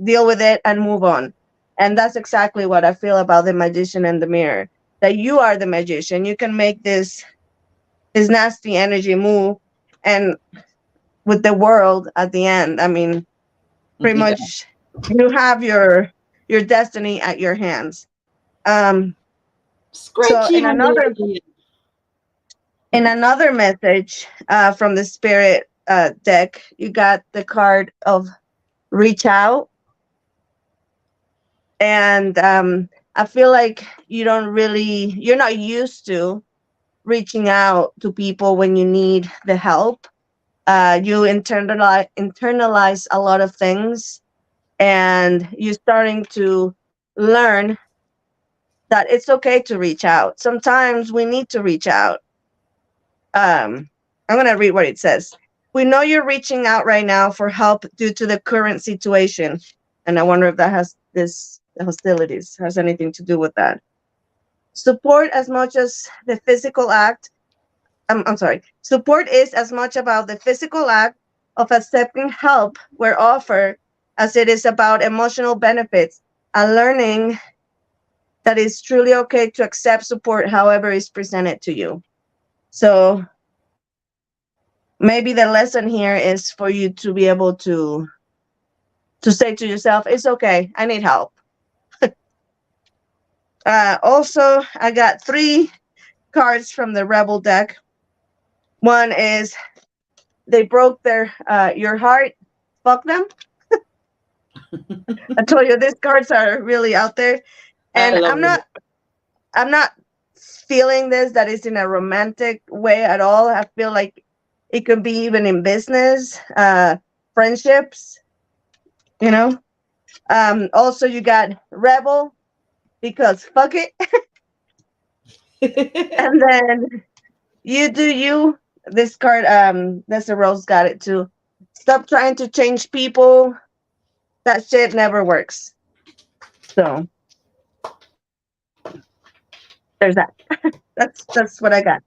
deal with it, and move on. And that's exactly what I feel about the magician and the mirror. That you are the magician. You can make this nasty energy move, and with the world at the end. I mean, pretty Yeah. much you have your destiny at your hands. Um, so Scratchy in another message from the spirit deck, you got the card of reach out. And I feel like you're not used to reaching out to people when you need the help. You internalize a lot of things, and you're starting to learn that it's okay to reach out. Sometimes we need to reach out. I'm going to read what it says. We know you're reaching out right now for help due to the current situation. And I wonder if that has this hostilities has anything to do with that. Support as much as the physical act. I'm sorry. Support is as much about the physical act of accepting help where offered as it is about emotional benefits and learning that it's truly okay to accept support however it's presented to you. So maybe the lesson here is for you to be able to say to yourself, it's okay, I need help. Also, I got 3 cards from the Rebel deck. One is they broke their your heart. Fuck them. I told you these cards are really out there, I and love it. I'm not feeling this that is in a romantic way at all. I feel like it could be even in business, friendships. You know. Also, you got Rebel because fuck it, and then you do you. This card, Nessa Rose got it too. Stop trying to change people. That shit never works. So there's that. That's what I got.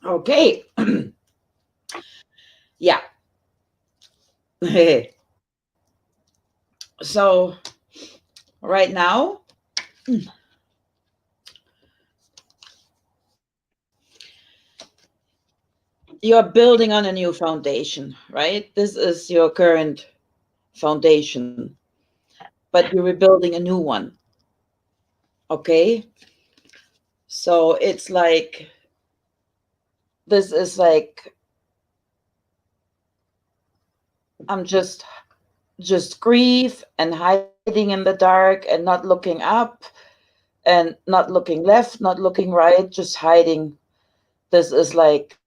Okay. Yeah. So right now, you're building on a new foundation, right? This is your current foundation, but you're rebuilding a new one. Okay. So it's like this is like I'm just grief and hiding in the dark and not looking up and not looking left, not looking right, just hiding. This is like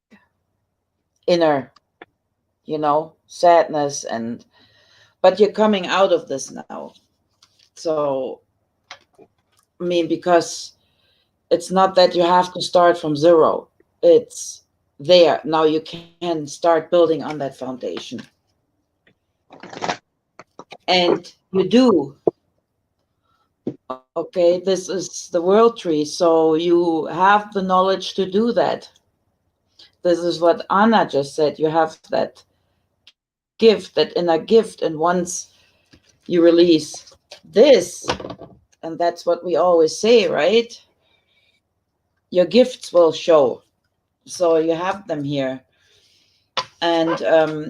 inner, sadness, and but you're coming out of this now. So I mean, because it's not that you have to start from zero. It's there. Now you can start building on that foundation. And you do. Okay, this is the world tree. So you have the knowledge to do that. This is what Anna just said. You have that gift, that inner gift. And once you release this, and that's what we always say, right? Your gifts will show. So you have them here. And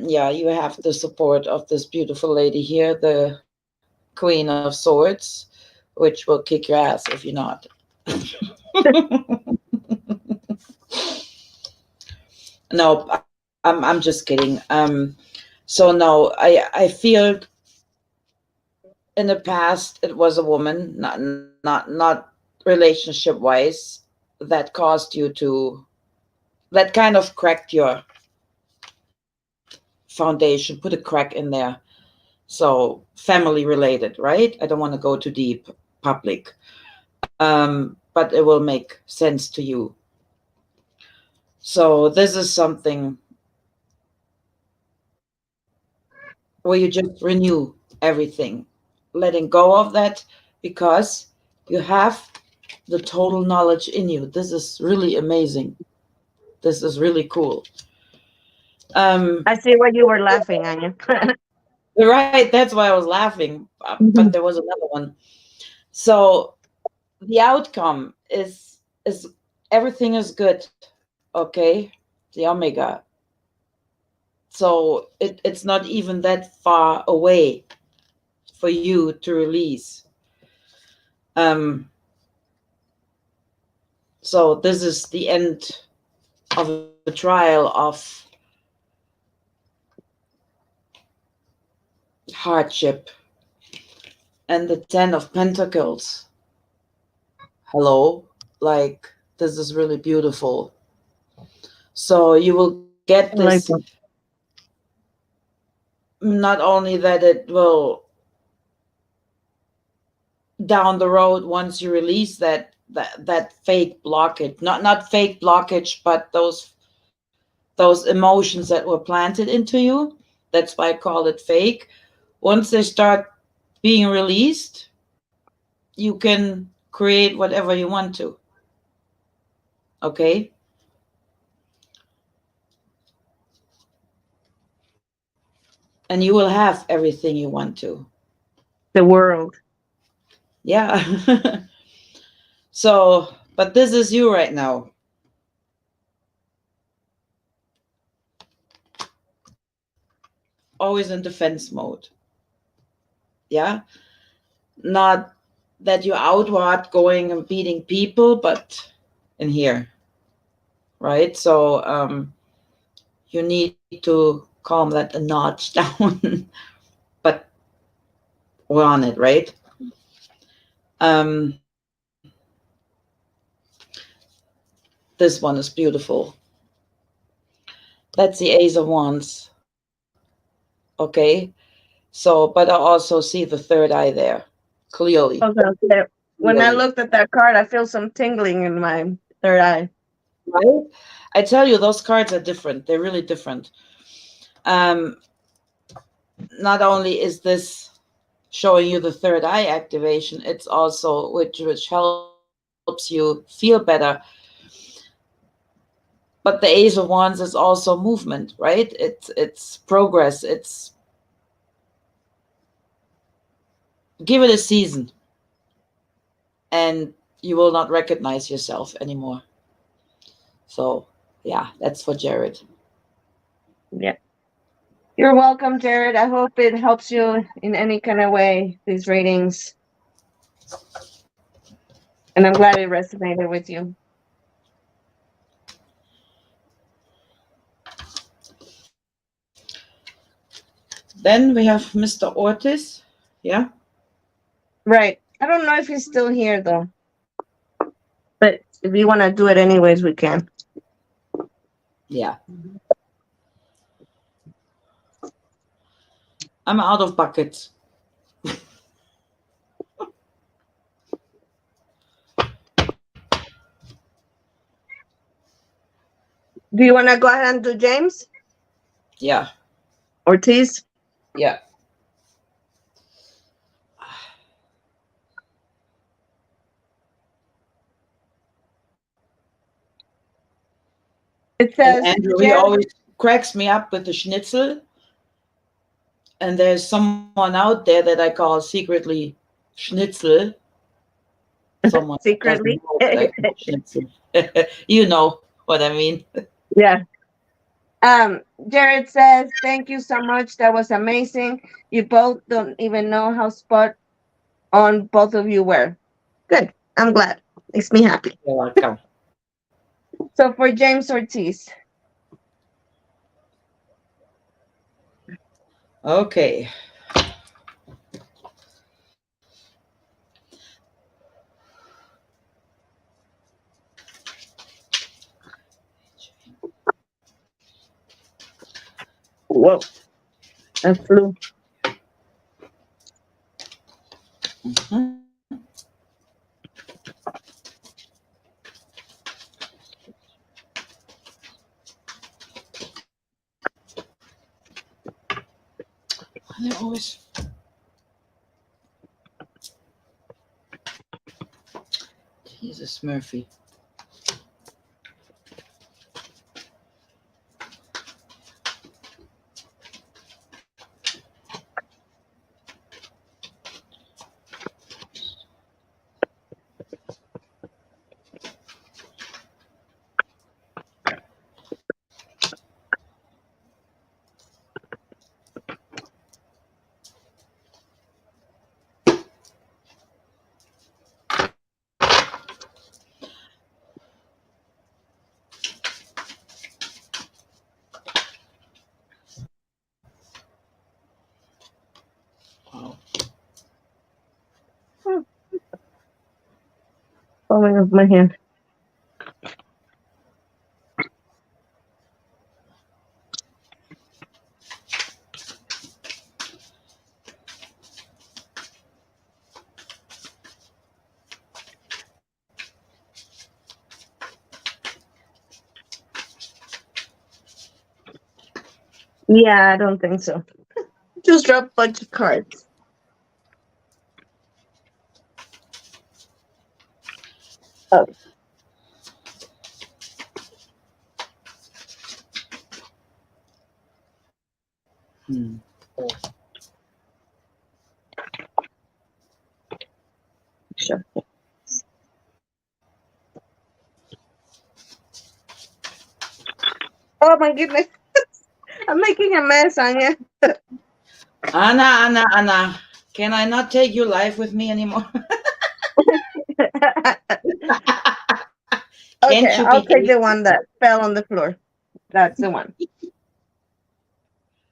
yeah, you have the support of this beautiful lady here, the Queen of Swords, which will kick your ass if you're not. No, I'm just kidding. So no, I feel in the past it was a woman, not relationship wise, that caused you to that kind of cracked your foundation, put a crack in there. So family related, right? I don't want to go too deep public, but it will make sense to you. So this is something where you just renew everything, letting go of that, because you have the total knowledge in you. This is really amazing. This is really cool. Um, I see why you were laughing, Anya. right, that's why I was laughing, but there Mhm. was another one. So the outcome is everything is good, okay? The omega. So it's not even that far away for you to release. Um, so this is the end of a trial of hardship. And the 10 of Pentacles. Hello, like this is really beautiful. So you will get I this, like that. not only that it will down the road, once you release that fake blockage, not fake blockage, but those emotions that were planted into you. That's why I call it fake. Once they start being released, you can create whatever you want to. Okay. And you will have everything you want to. The world. Yeah. So, but this is you right now, always in defense mode. Yeah. Not that you're outward going and beating people, but in here, right? So, you need to calm that a notch down, but we're on it, right? Um, this one is beautiful. That's the Ace of Wands. Okay. So, but I also see the third eye there clearly, Okay, okay. When I clearly, looked at that card, I feel some tingling in my third eye. right? I tell you, those cards are different. They're really different. Um, Not only is this showing you the third eye activation, it's also which helps you feel better. But the Ace of Wands is also movement, right? It's progress. It's give it a season, and you will not recognize yourself anymore. So yeah, that's for Jared. Yeah. You're welcome, Jared. I hope it helps you in any kind of way, these ratings. And I'm glad it resonated with you. Then we have Mr. Ortiz. Yeah. Right. I don't know if he's still here though, but if you want to do it anyways, we can. Yeah. I'm out of buckets. Do you want to go ahead and do James Yeah. Ortiz? Yeah. It And says Andrew, he Jared. always cracks me up with the schnitzel. And there's someone out there that I call secretly schnitzel. Someone that doesn't Secretly. know that I call schnitzel. You know what I mean. Yeah. Jared says, "Thank you so much. That was amazing. You both don't even know how spot on both of you were. Good. I'm glad. Makes me happy." You're welcome. So for James Ortiz, Okay. whoa, that flew. Mhm. They always. Jesus, Murphy. Wow. Hmm, falling off my hand. Yeah, I don't think so. Just drop a bunch of cards. Oh, Hmm. sure. Oh my goodness. I'm making a mess, Anya. Anna. Can I not take you live with me anymore? Okay, Can't you I'll take behave? the one that fell on the floor. That's the one.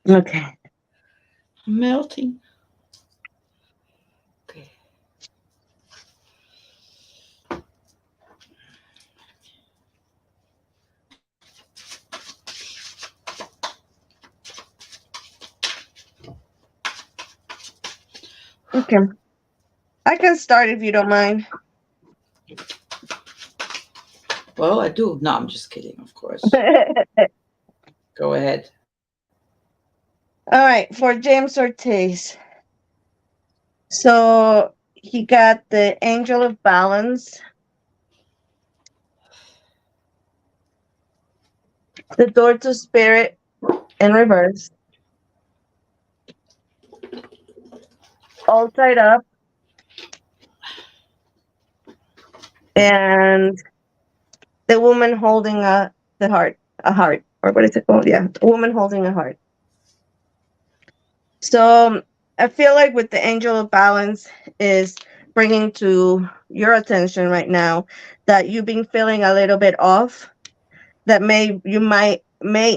Okay. Melting. Okay. Okay. I can start if you don't mind. Well, I do. No, I'm just kidding, of course. All Go ahead. right, for James Ortiz. So he got the Angel of Balance, the Door to Spirit in reverse, all tied up, and the woman holding a heart, or what is it called? Yeah, a woman holding a heart. So I feel like with the Angel of Balance is bringing to your attention right now that you've been feeling a little bit off, that may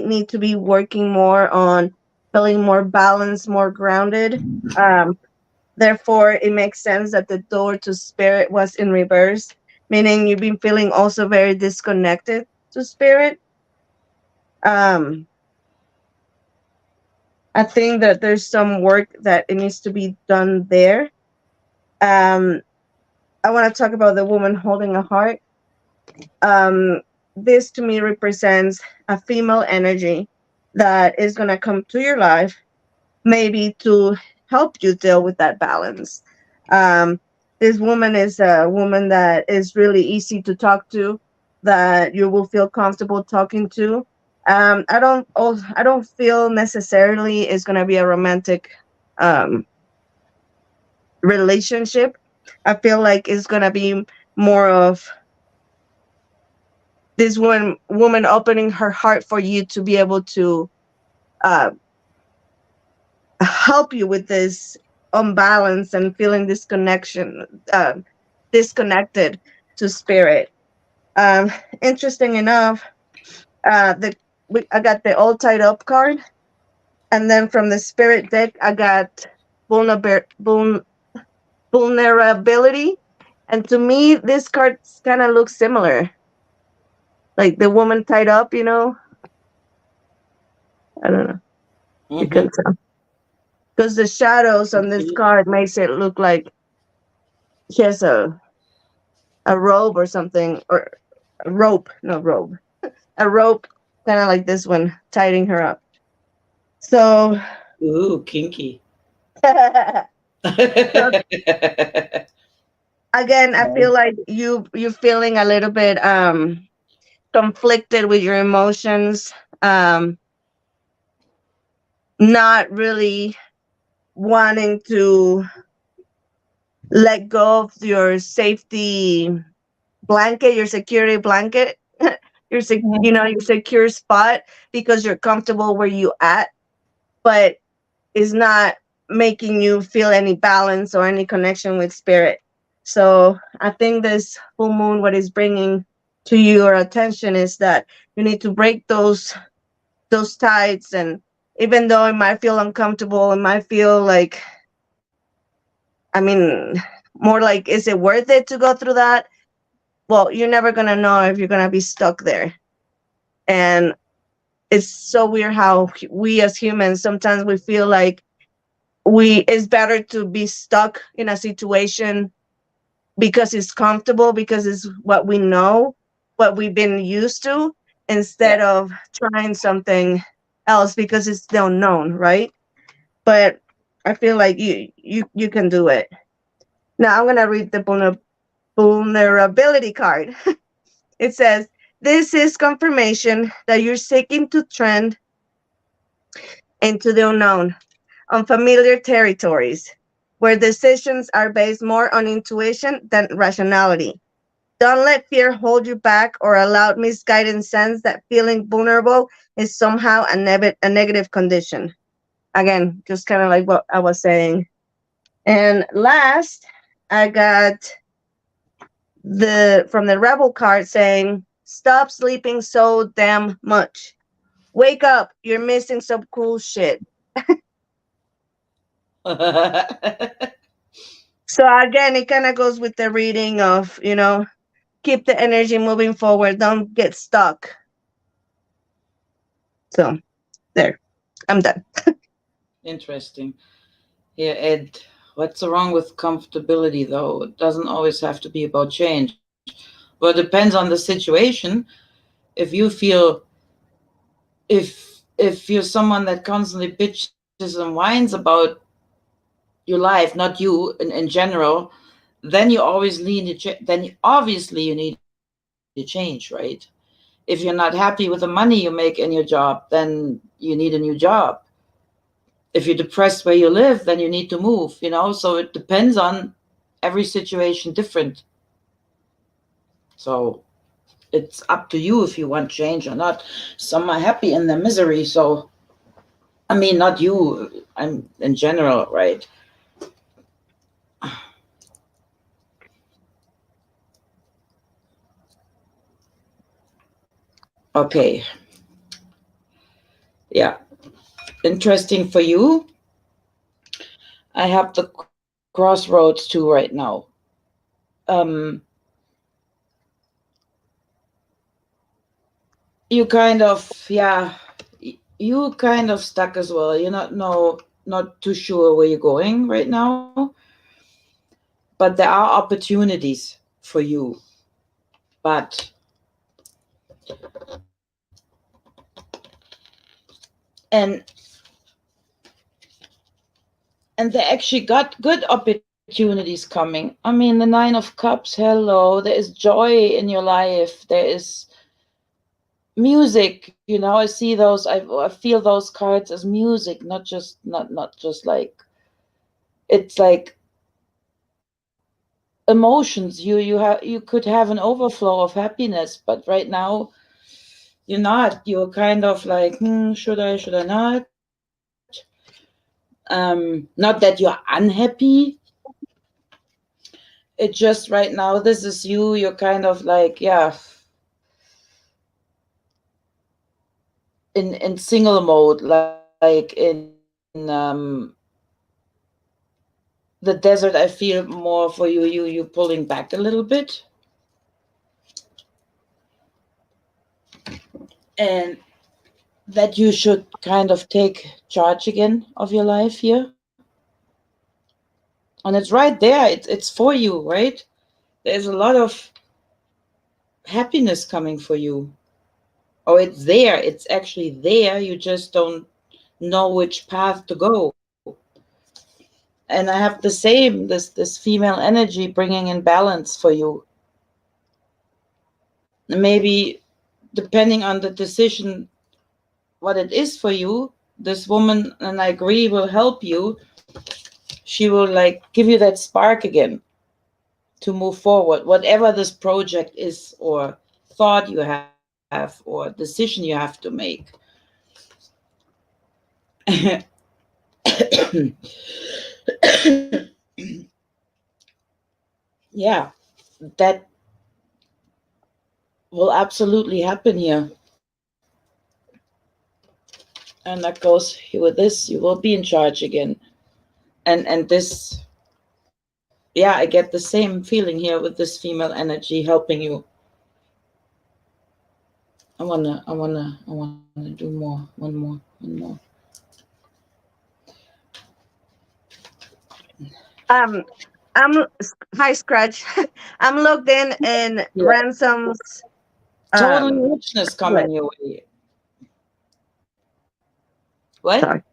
need to be working more on feeling more balanced, more grounded. Um, Therefore, it makes sense that the door to spirit was in reverse, meaning you've been feeling also very disconnected to spirit. Um, I think that there's some work that it needs to be done there. Um, I want to talk about the woman holding a heart. Um, this to me represents a female energy that is going to come to your life, maybe to help you deal with that balance. Um, this woman is a woman that is really easy to talk to, that you will feel comfortable talking to. I don't feel necessarily it's going to be a romantic um, relationship. I feel like it's going to be more of this woman opening her heart for you to be able to uh, help you with this unbalance and feeling disconnection, disconnected to spirit. Um, Interesting enough, the I got the all tied up card, and then from the spirit deck, I got vulnerab- vul- vulnerability. And to me, this card kind of looks similar, like the woman tied up. I don't know. You Mm-hmm. can tell because the shadows on this card makes it look like she has a robe or something, or a rope, no robe, a rope, kind of like this one, tying her up. So, Ooh, kinky. so again, I feel Right. like you're feeling a little bit conflicted with your emotions, um, not really wanting to let go of your safety blanket, your security blanket, your secure spot because you're comfortable where you at, but is not making you feel any balance or any connection with spirit. So I think this full moon, what is bringing to your attention is that you need to break those tides. And even though it might feel uncomfortable, it might feel like, I mean, more like, is it worth it to go through that? Well, you're never gonna know if you're gonna be stuck there. And it's so weird how we as humans sometimes we feel like we it's better to be stuck in a situation because it's comfortable, because it's what we know, what we've been used to, instead Yeah. of trying something else because it's the unknown, right? But I feel like you can do it. Now I'm gonna read the vulnerability card. It says, this is confirmation that you're seeking to trend into the unknown, unfamiliar territories, where decisions are based more on intuition than rationality. Don't let fear hold you back or allow misguided sense that feeling vulnerable is somehow a negative condition. Again, just kind of like what I was saying. And last, I got the from the rebel card saying, stop sleeping so damn much. Wake up, you're missing some cool shit. So again, it kind of goes with the reading of, keep the energy moving forward, don't get stuck. So there, I'm done. Interesting. Yeah, Ed. What's wrong with comfortability, though? It doesn't always have to be about change. Well, it depends on the situation. If you feel if you're someone that constantly bitches and whines about your life, not you in general, then you always then obviously you need to change, right? If you're not happy with the money you make in your job, then you need a new job. If you're depressed where you live, then you need to move. So it depends on every situation different. So it's up to you if you want change or not. Some are happy in their misery. So I mean, not you. I'm in general, right? Okay. Yeah. interesting for you, I have the crossroads too right now. Um, you kind of, yeah, you kind of stuck as well. You're not too sure where you're going right now, but there are opportunities for you. But and and they actually got good opportunities coming. I mean, the Nine of Cups. Hello, there is joy in your life. There is music. I see those. I feel those cards as music, not just like it's like emotions. You could have an overflow of happiness, but right now you're not. You're kind of like, should I not? Not that you're unhappy. It just right now, this is you. You're kind of like, yeah, in single mode, like the desert. I feel more for you. You pulling back a little bit, and that you should kind of take charge again of your life here. And it's right there. It's for you, right? There's a lot of happiness coming for you. Or it's there. It's actually there. You just don't know which path to go. And I have the same, this female energy bringing in balance for you. Maybe depending on the decision, what it is for you, this woman, and I agree, will help you. She will like give you that spark again to move forward, whatever this project is, or thought you have, or decision you have to make. Yeah, that will absolutely happen here. And that goes with this, you will be in charge again. And this, yeah, I get the same feeling here with this female energy helping you. I wanna do more. One more. Um, hi Scratch. I'm logged in Yeah, Ransom's totally um richness tablet. coming your way. What? Sorry.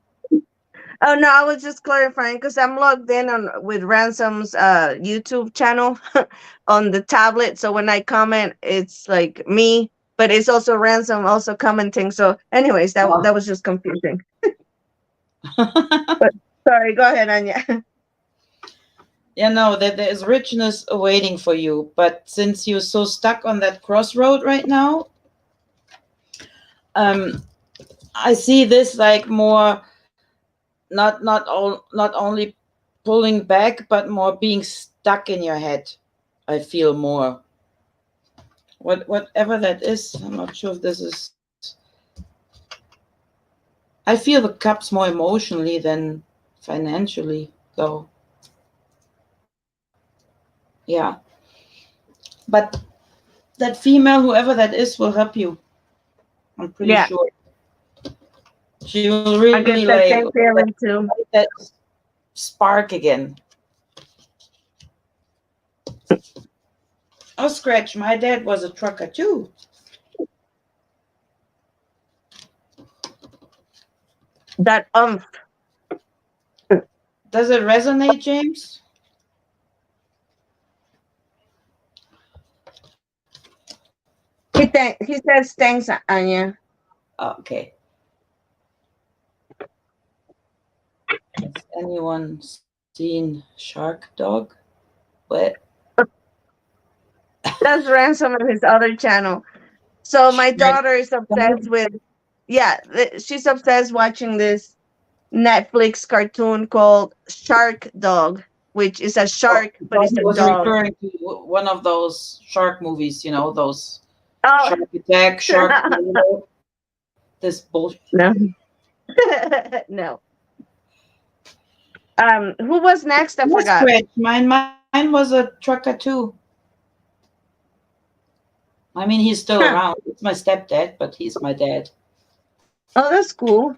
Oh no, I was just clarifying because I'm logged in on with Ransom's YouTube channel on the tablet. So when I comment, it's like me, but it's also Ransom also commenting. So, anyways, that was just confusing. But sorry, go ahead, Anya. That there is richness awaiting for you. But since you're so stuck on that crossroad right now, um, I see this like more not only pulling back, but more being stuck in your head. I feel more. Whatever that is, I'm not sure if this is. I feel the cups more emotionally than financially, though. Yeah, but that female, whoever that is, will help you. I'm pretty Yeah, sure. She will really I get like that same feeling too. light that spark again. Oh, Scratch, my dad was a trucker too. That Does it resonate, James? he says thanks, Anya. Oh, okay. Has anyone seen Shark Dog? What? That's Ransom on his other channel. So my Shark daughter is obsessed Dog? with, yeah, she's obsessed watching this Netflix cartoon called Shark Dog, which is a Oh, shark, I but thought it's he a was dog. referring to one of those shark movies, those Oh, Shark Attack, Shark, this bullshit. no. No. Who was next? I Yes, forgot. Rich. Mine was a trucker too. I mean, he's still Huh. around. It's my stepdad, but he's my dad. Oh, that's cool.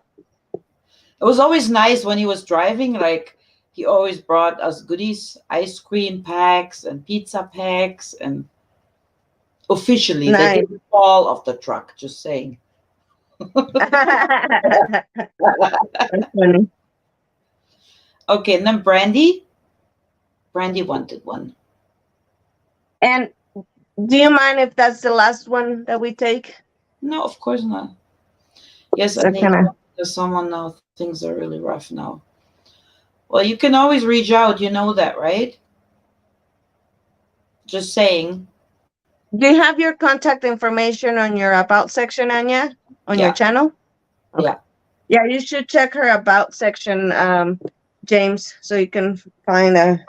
It was always nice when he was driving. Like he always brought us goodies, ice cream packs and pizza packs, and officially they Nice. didn't fall off the truck. Just saying. That's funny. Okay, and then Brandy. Brandy wanted one. And do you mind if that's the last one that we take? No, of course not. Yes, I So need kind of. someone now. Things are really rough now. Well, you can always reach out. You know that, right? Just saying. Do you have your contact information on your about section, Anya, on your Yeah, channel? Okay. yeah. Yeah, you should check her about section, James, so you can find a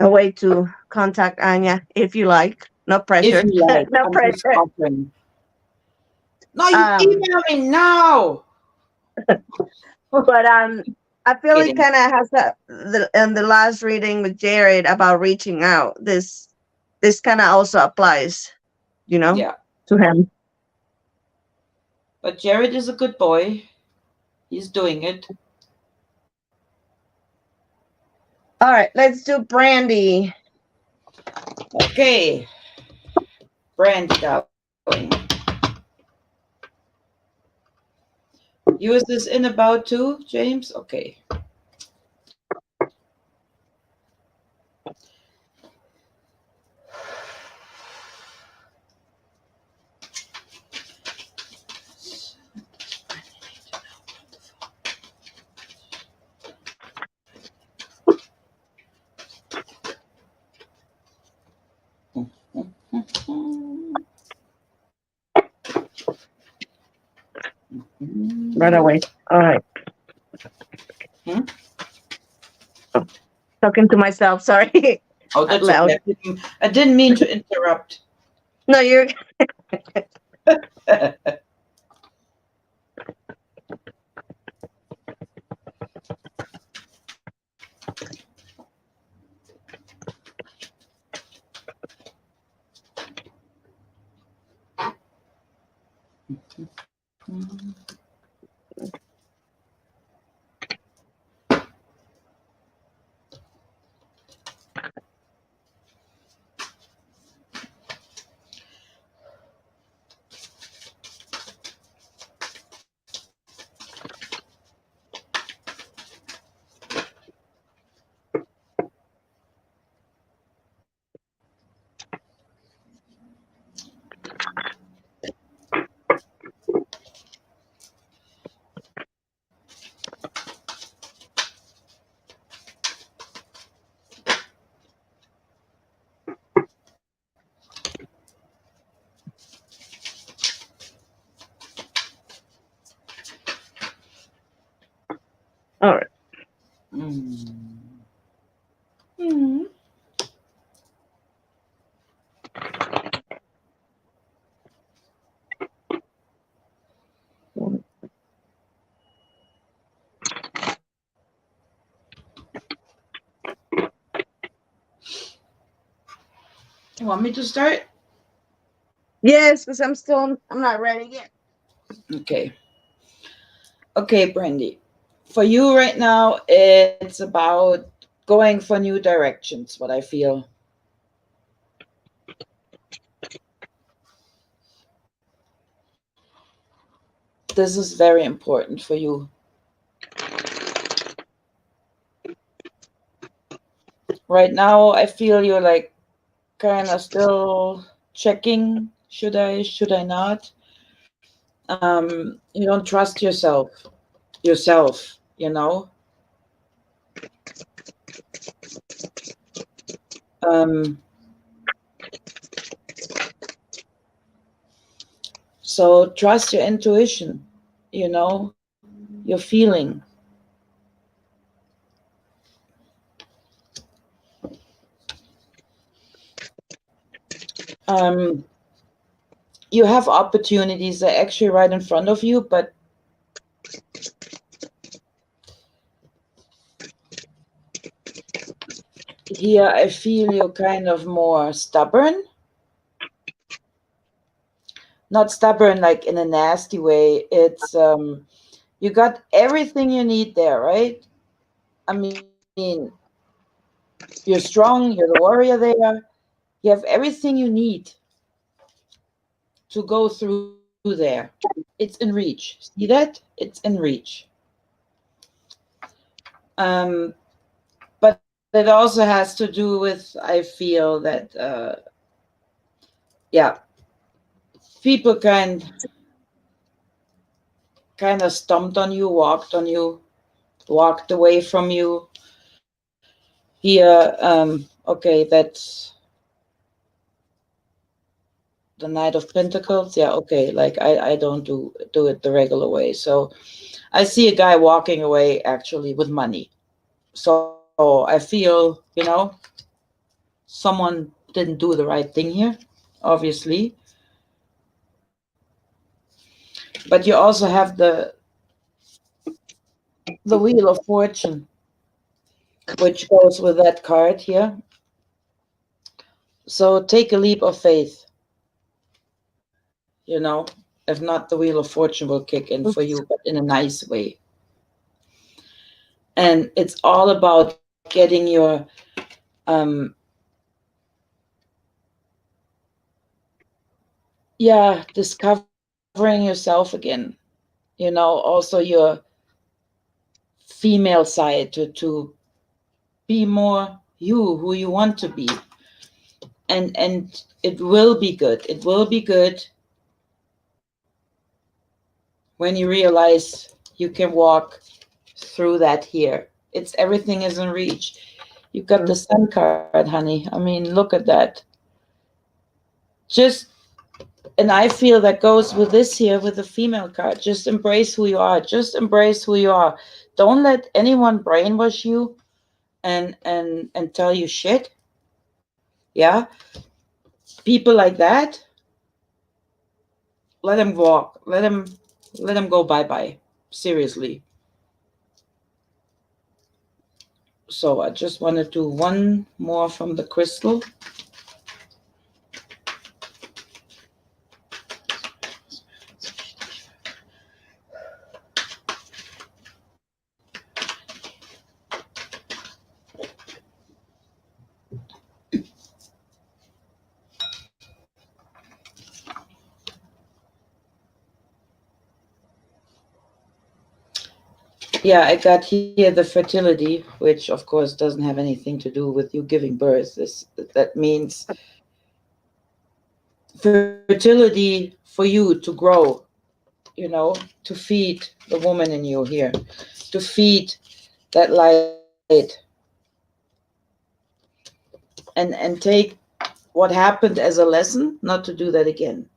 way to contact Anya if you like. No If pressure. you like, No I'm just pressure. offering. No, you Um, email me now. but I feel it Kidding. kind of has in the last reading with Jared about reaching out. This kind of also applies, you know, Yeah, to him. but Jared is a good boy. He's doing it. All right, let's do Brandy. Okay, Brandy, darling. You is this in about too, James? Okay. Right away. All right. Hmm? Oh, talking to myself. Sorry, Oh, out that's okay. loud. I didn't mean to interrupt. No, you're all right. Mm. Mm. You want me to start? Yes, because I'm not ready yet. Okay. Okay, Brandy. For you right now, it's about going for new directions, what I feel. This is very important for you. Right now, I feel you're like kind of still checking, should I not? You don't trust yourself, you know? Um, so trust your intuition, you know, your feeling. Um, you have opportunities that are actually right in front of you, but here I feel you kind of more stubborn. Not stubborn like in a nasty way. It's you got everything you need there, right? I mean, you're strong, you're the warrior there. You have everything you need to go through there. It's in reach. See that? It's in reach. Um, but it also has to do with, I feel that, yeah, people kind of stomped on you, walked away from you. Here, okay, that's the Knight of Pentacles. Yeah, okay, like I don't do it the regular way. So I see a guy walking away actually with money. So I feel, someone didn't do the right thing here, obviously. But you also have the Wheel of Fortune, which goes with that card here. So take a leap of faith, if not, the Wheel of Fortune will kick in for you, but in a nice way. And it's all about getting your, um, yeah, discovering yourself again. Also your female side to be more you, who you want to be. And it will be good. It will be good when you realize you can walk through that here. It's everything is in reach. You got the Sun card, honey. I mean, look at that. Just and I feel that goes with this here with the female card. Just embrace who you are. Just embrace who you are. Don't let anyone brainwash you and tell you shit. Yeah, people like that, let them walk. Let them go bye bye. Seriously. So I just want to do one more from the crystal. Yeah, I got here the fertility, which of course doesn't have anything to do with you giving birth. That means fertility for you to grow, to feed the woman in you here, to feed that light, and take what happened as a lesson, not to do that again,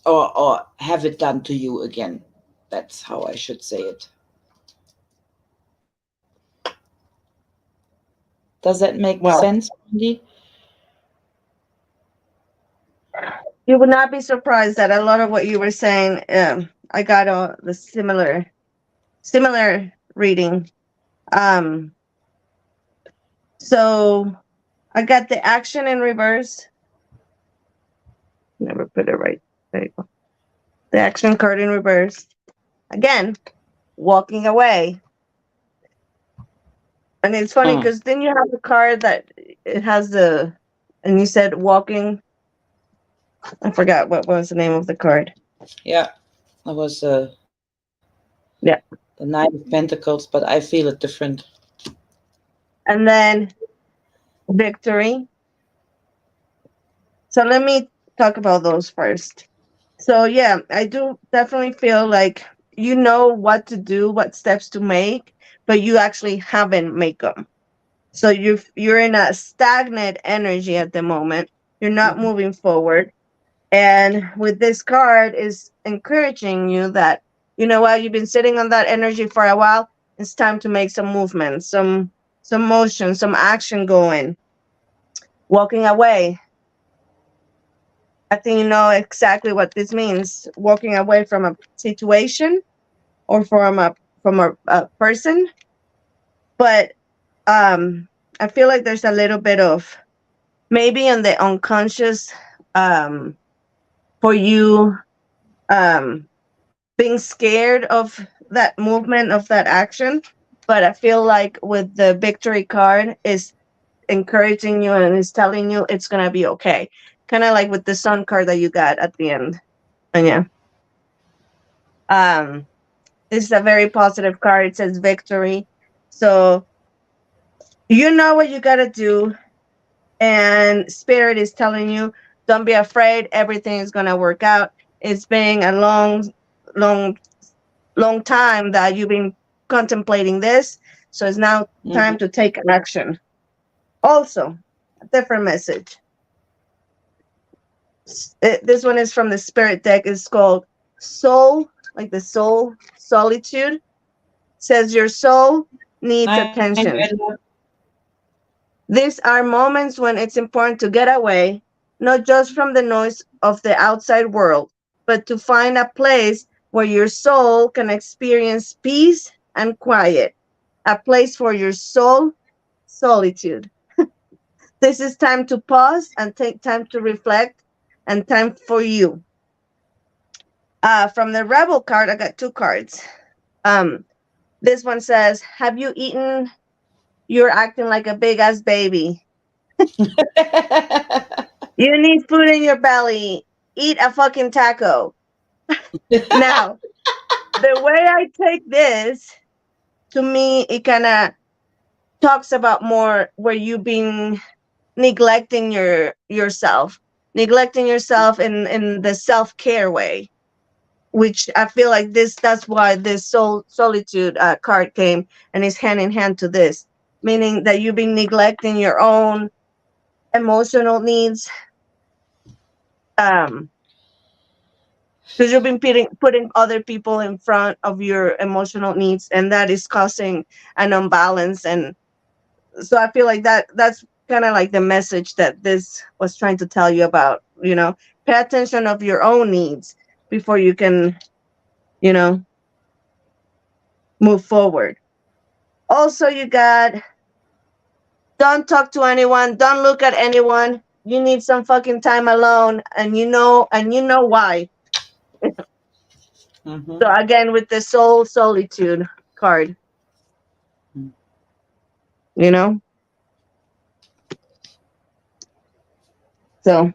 or have it done to you again. That's how I should say it. Does that make Well, sense, Andy? you would not be surprised that a lot of what you were saying, I got the similar reading. Um, so I got the action in reverse. Never put it right. There you go. The action card in reverse. Again, walking away. And it's funny because then you have the card that it has and you said walking. I forgot what was the name of the card. Yeah, that was Yeah. the Knight of Pentacles, but I feel it different. And then victory. So let me talk about those first. So yeah, I do definitely feel like you know what to do, what steps to make, but you actually haven't made them. So you're in a stagnant energy at the moment. You're not Mhm. moving forward. And with this card is encouraging you that while you've been sitting on that energy for a while, it's time to make some movement, some motion, some action going. Walking away. I think you know exactly what this means. Walking away from a situation or from a person. But I feel like there's a little bit of maybe on the unconscious, um for you, um being scared of that movement, of that action. But I feel like with the victory card is encouraging you and is telling you it's gonna be okay. Kind of like with the sun card that you got at the end. And yeah. Um this is a very positive card. It says victory. So you know what you gotta do, and spirit is telling you, don't be afraid, everything is gonna work out. It's been a long long time that you've been contemplating this, so it's now time Mhm. to take action. Also, a different message. This one is from the spirit deck. It's called soul, like the soul solitude. Says your soul needs I love. attention. These are moments when it's important to get away, not just from the noise of the outside world, but to find a place where your soul can experience peace and quiet. A place for your soul solitude. This is time to pause and take time to reflect and time for you. From the Rebel card, I got two cards. Um, this one says, have you eaten? You're acting like a big ass baby. You need food in your belly. Eat a fucking taco. Now, the way I take this, to me, it kind of talks about more where you been neglecting neglecting yourself in the self care way, which I feel like that's why this solitude card came and is hand in hand to this, meaning that you've been neglecting your own emotional needs, um because you've been putting other people in front of your emotional needs, and that is causing an imbalance. And so I feel like that's kind of like the message that this was trying to tell you about, pay attention of your own needs before you can, you know move forward. Also, you got, don't talk to anyone, don't look at anyone, you need some fucking time alone, and you know why. Mhm. So again, with the soul solitude card, you know so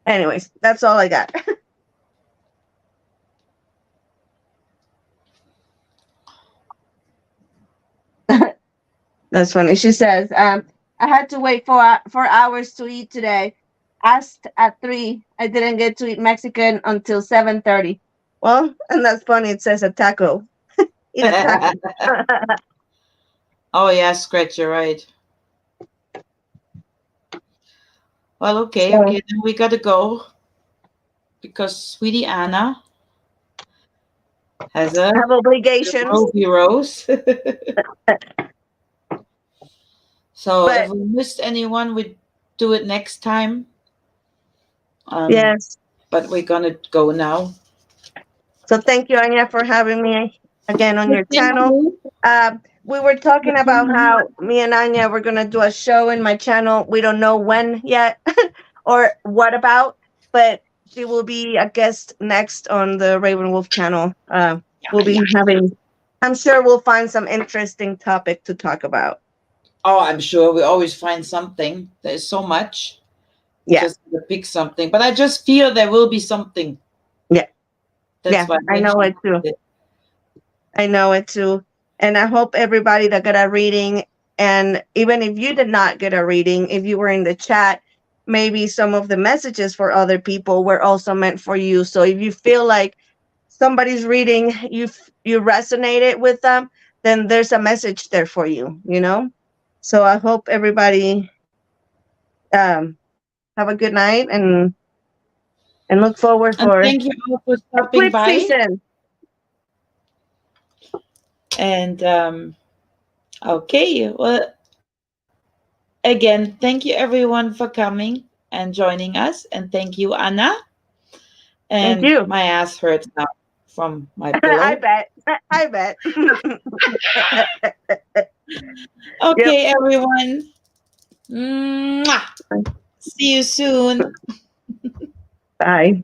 anyways, that's all I got. That's funny. She says, I had to wait 4 hours to eat today. Asked at 3. I didn't get to eat Mexican until 7:30. Well, and that's funny. It says a taco. Eat a taco. Oh yeah, Scratch, you're right. Well, okay, So okay, then we gotta go because Sweetie Anna has a have obligations. Ruby Rose. So if But we missed anyone, we do it next time. Um, yes. but we're gonna go now. So thank you, Anya, for having me again on Well, your thank channel. you. We were talking about how me and Anya were gonna do a show in my channel. We don't know when yet or what about, but she will be a guest next on the Raven Wolf channel. Yeah, We'll be yeah. having. I'm sure we'll find some interesting topic to talk about. Oh, I'm sure we always find something. There's so much. We Yeah, just gotta pick something. But I just feel there will be something. yeah, That's yeah. why I I know mentioned it too. it. I know it too. And I hope everybody that got a reading, and even if you did not get a reading, if you were in the chat, maybe some of the messages for other people were also meant for you. So if you feel like somebody's reading, you resonated with them, then there's a message there for you. So I hope everybody um, have a good night, and look forward And for thank you all for stopping eclipse by. season. And okay, well, again, thank you everyone for coming and joining us. And thank you, Anna. Thank And you. my ass hurts now from my I pillow. bet. I bet. Yep. Okay, everyone. Mwah. See you soon. Bye.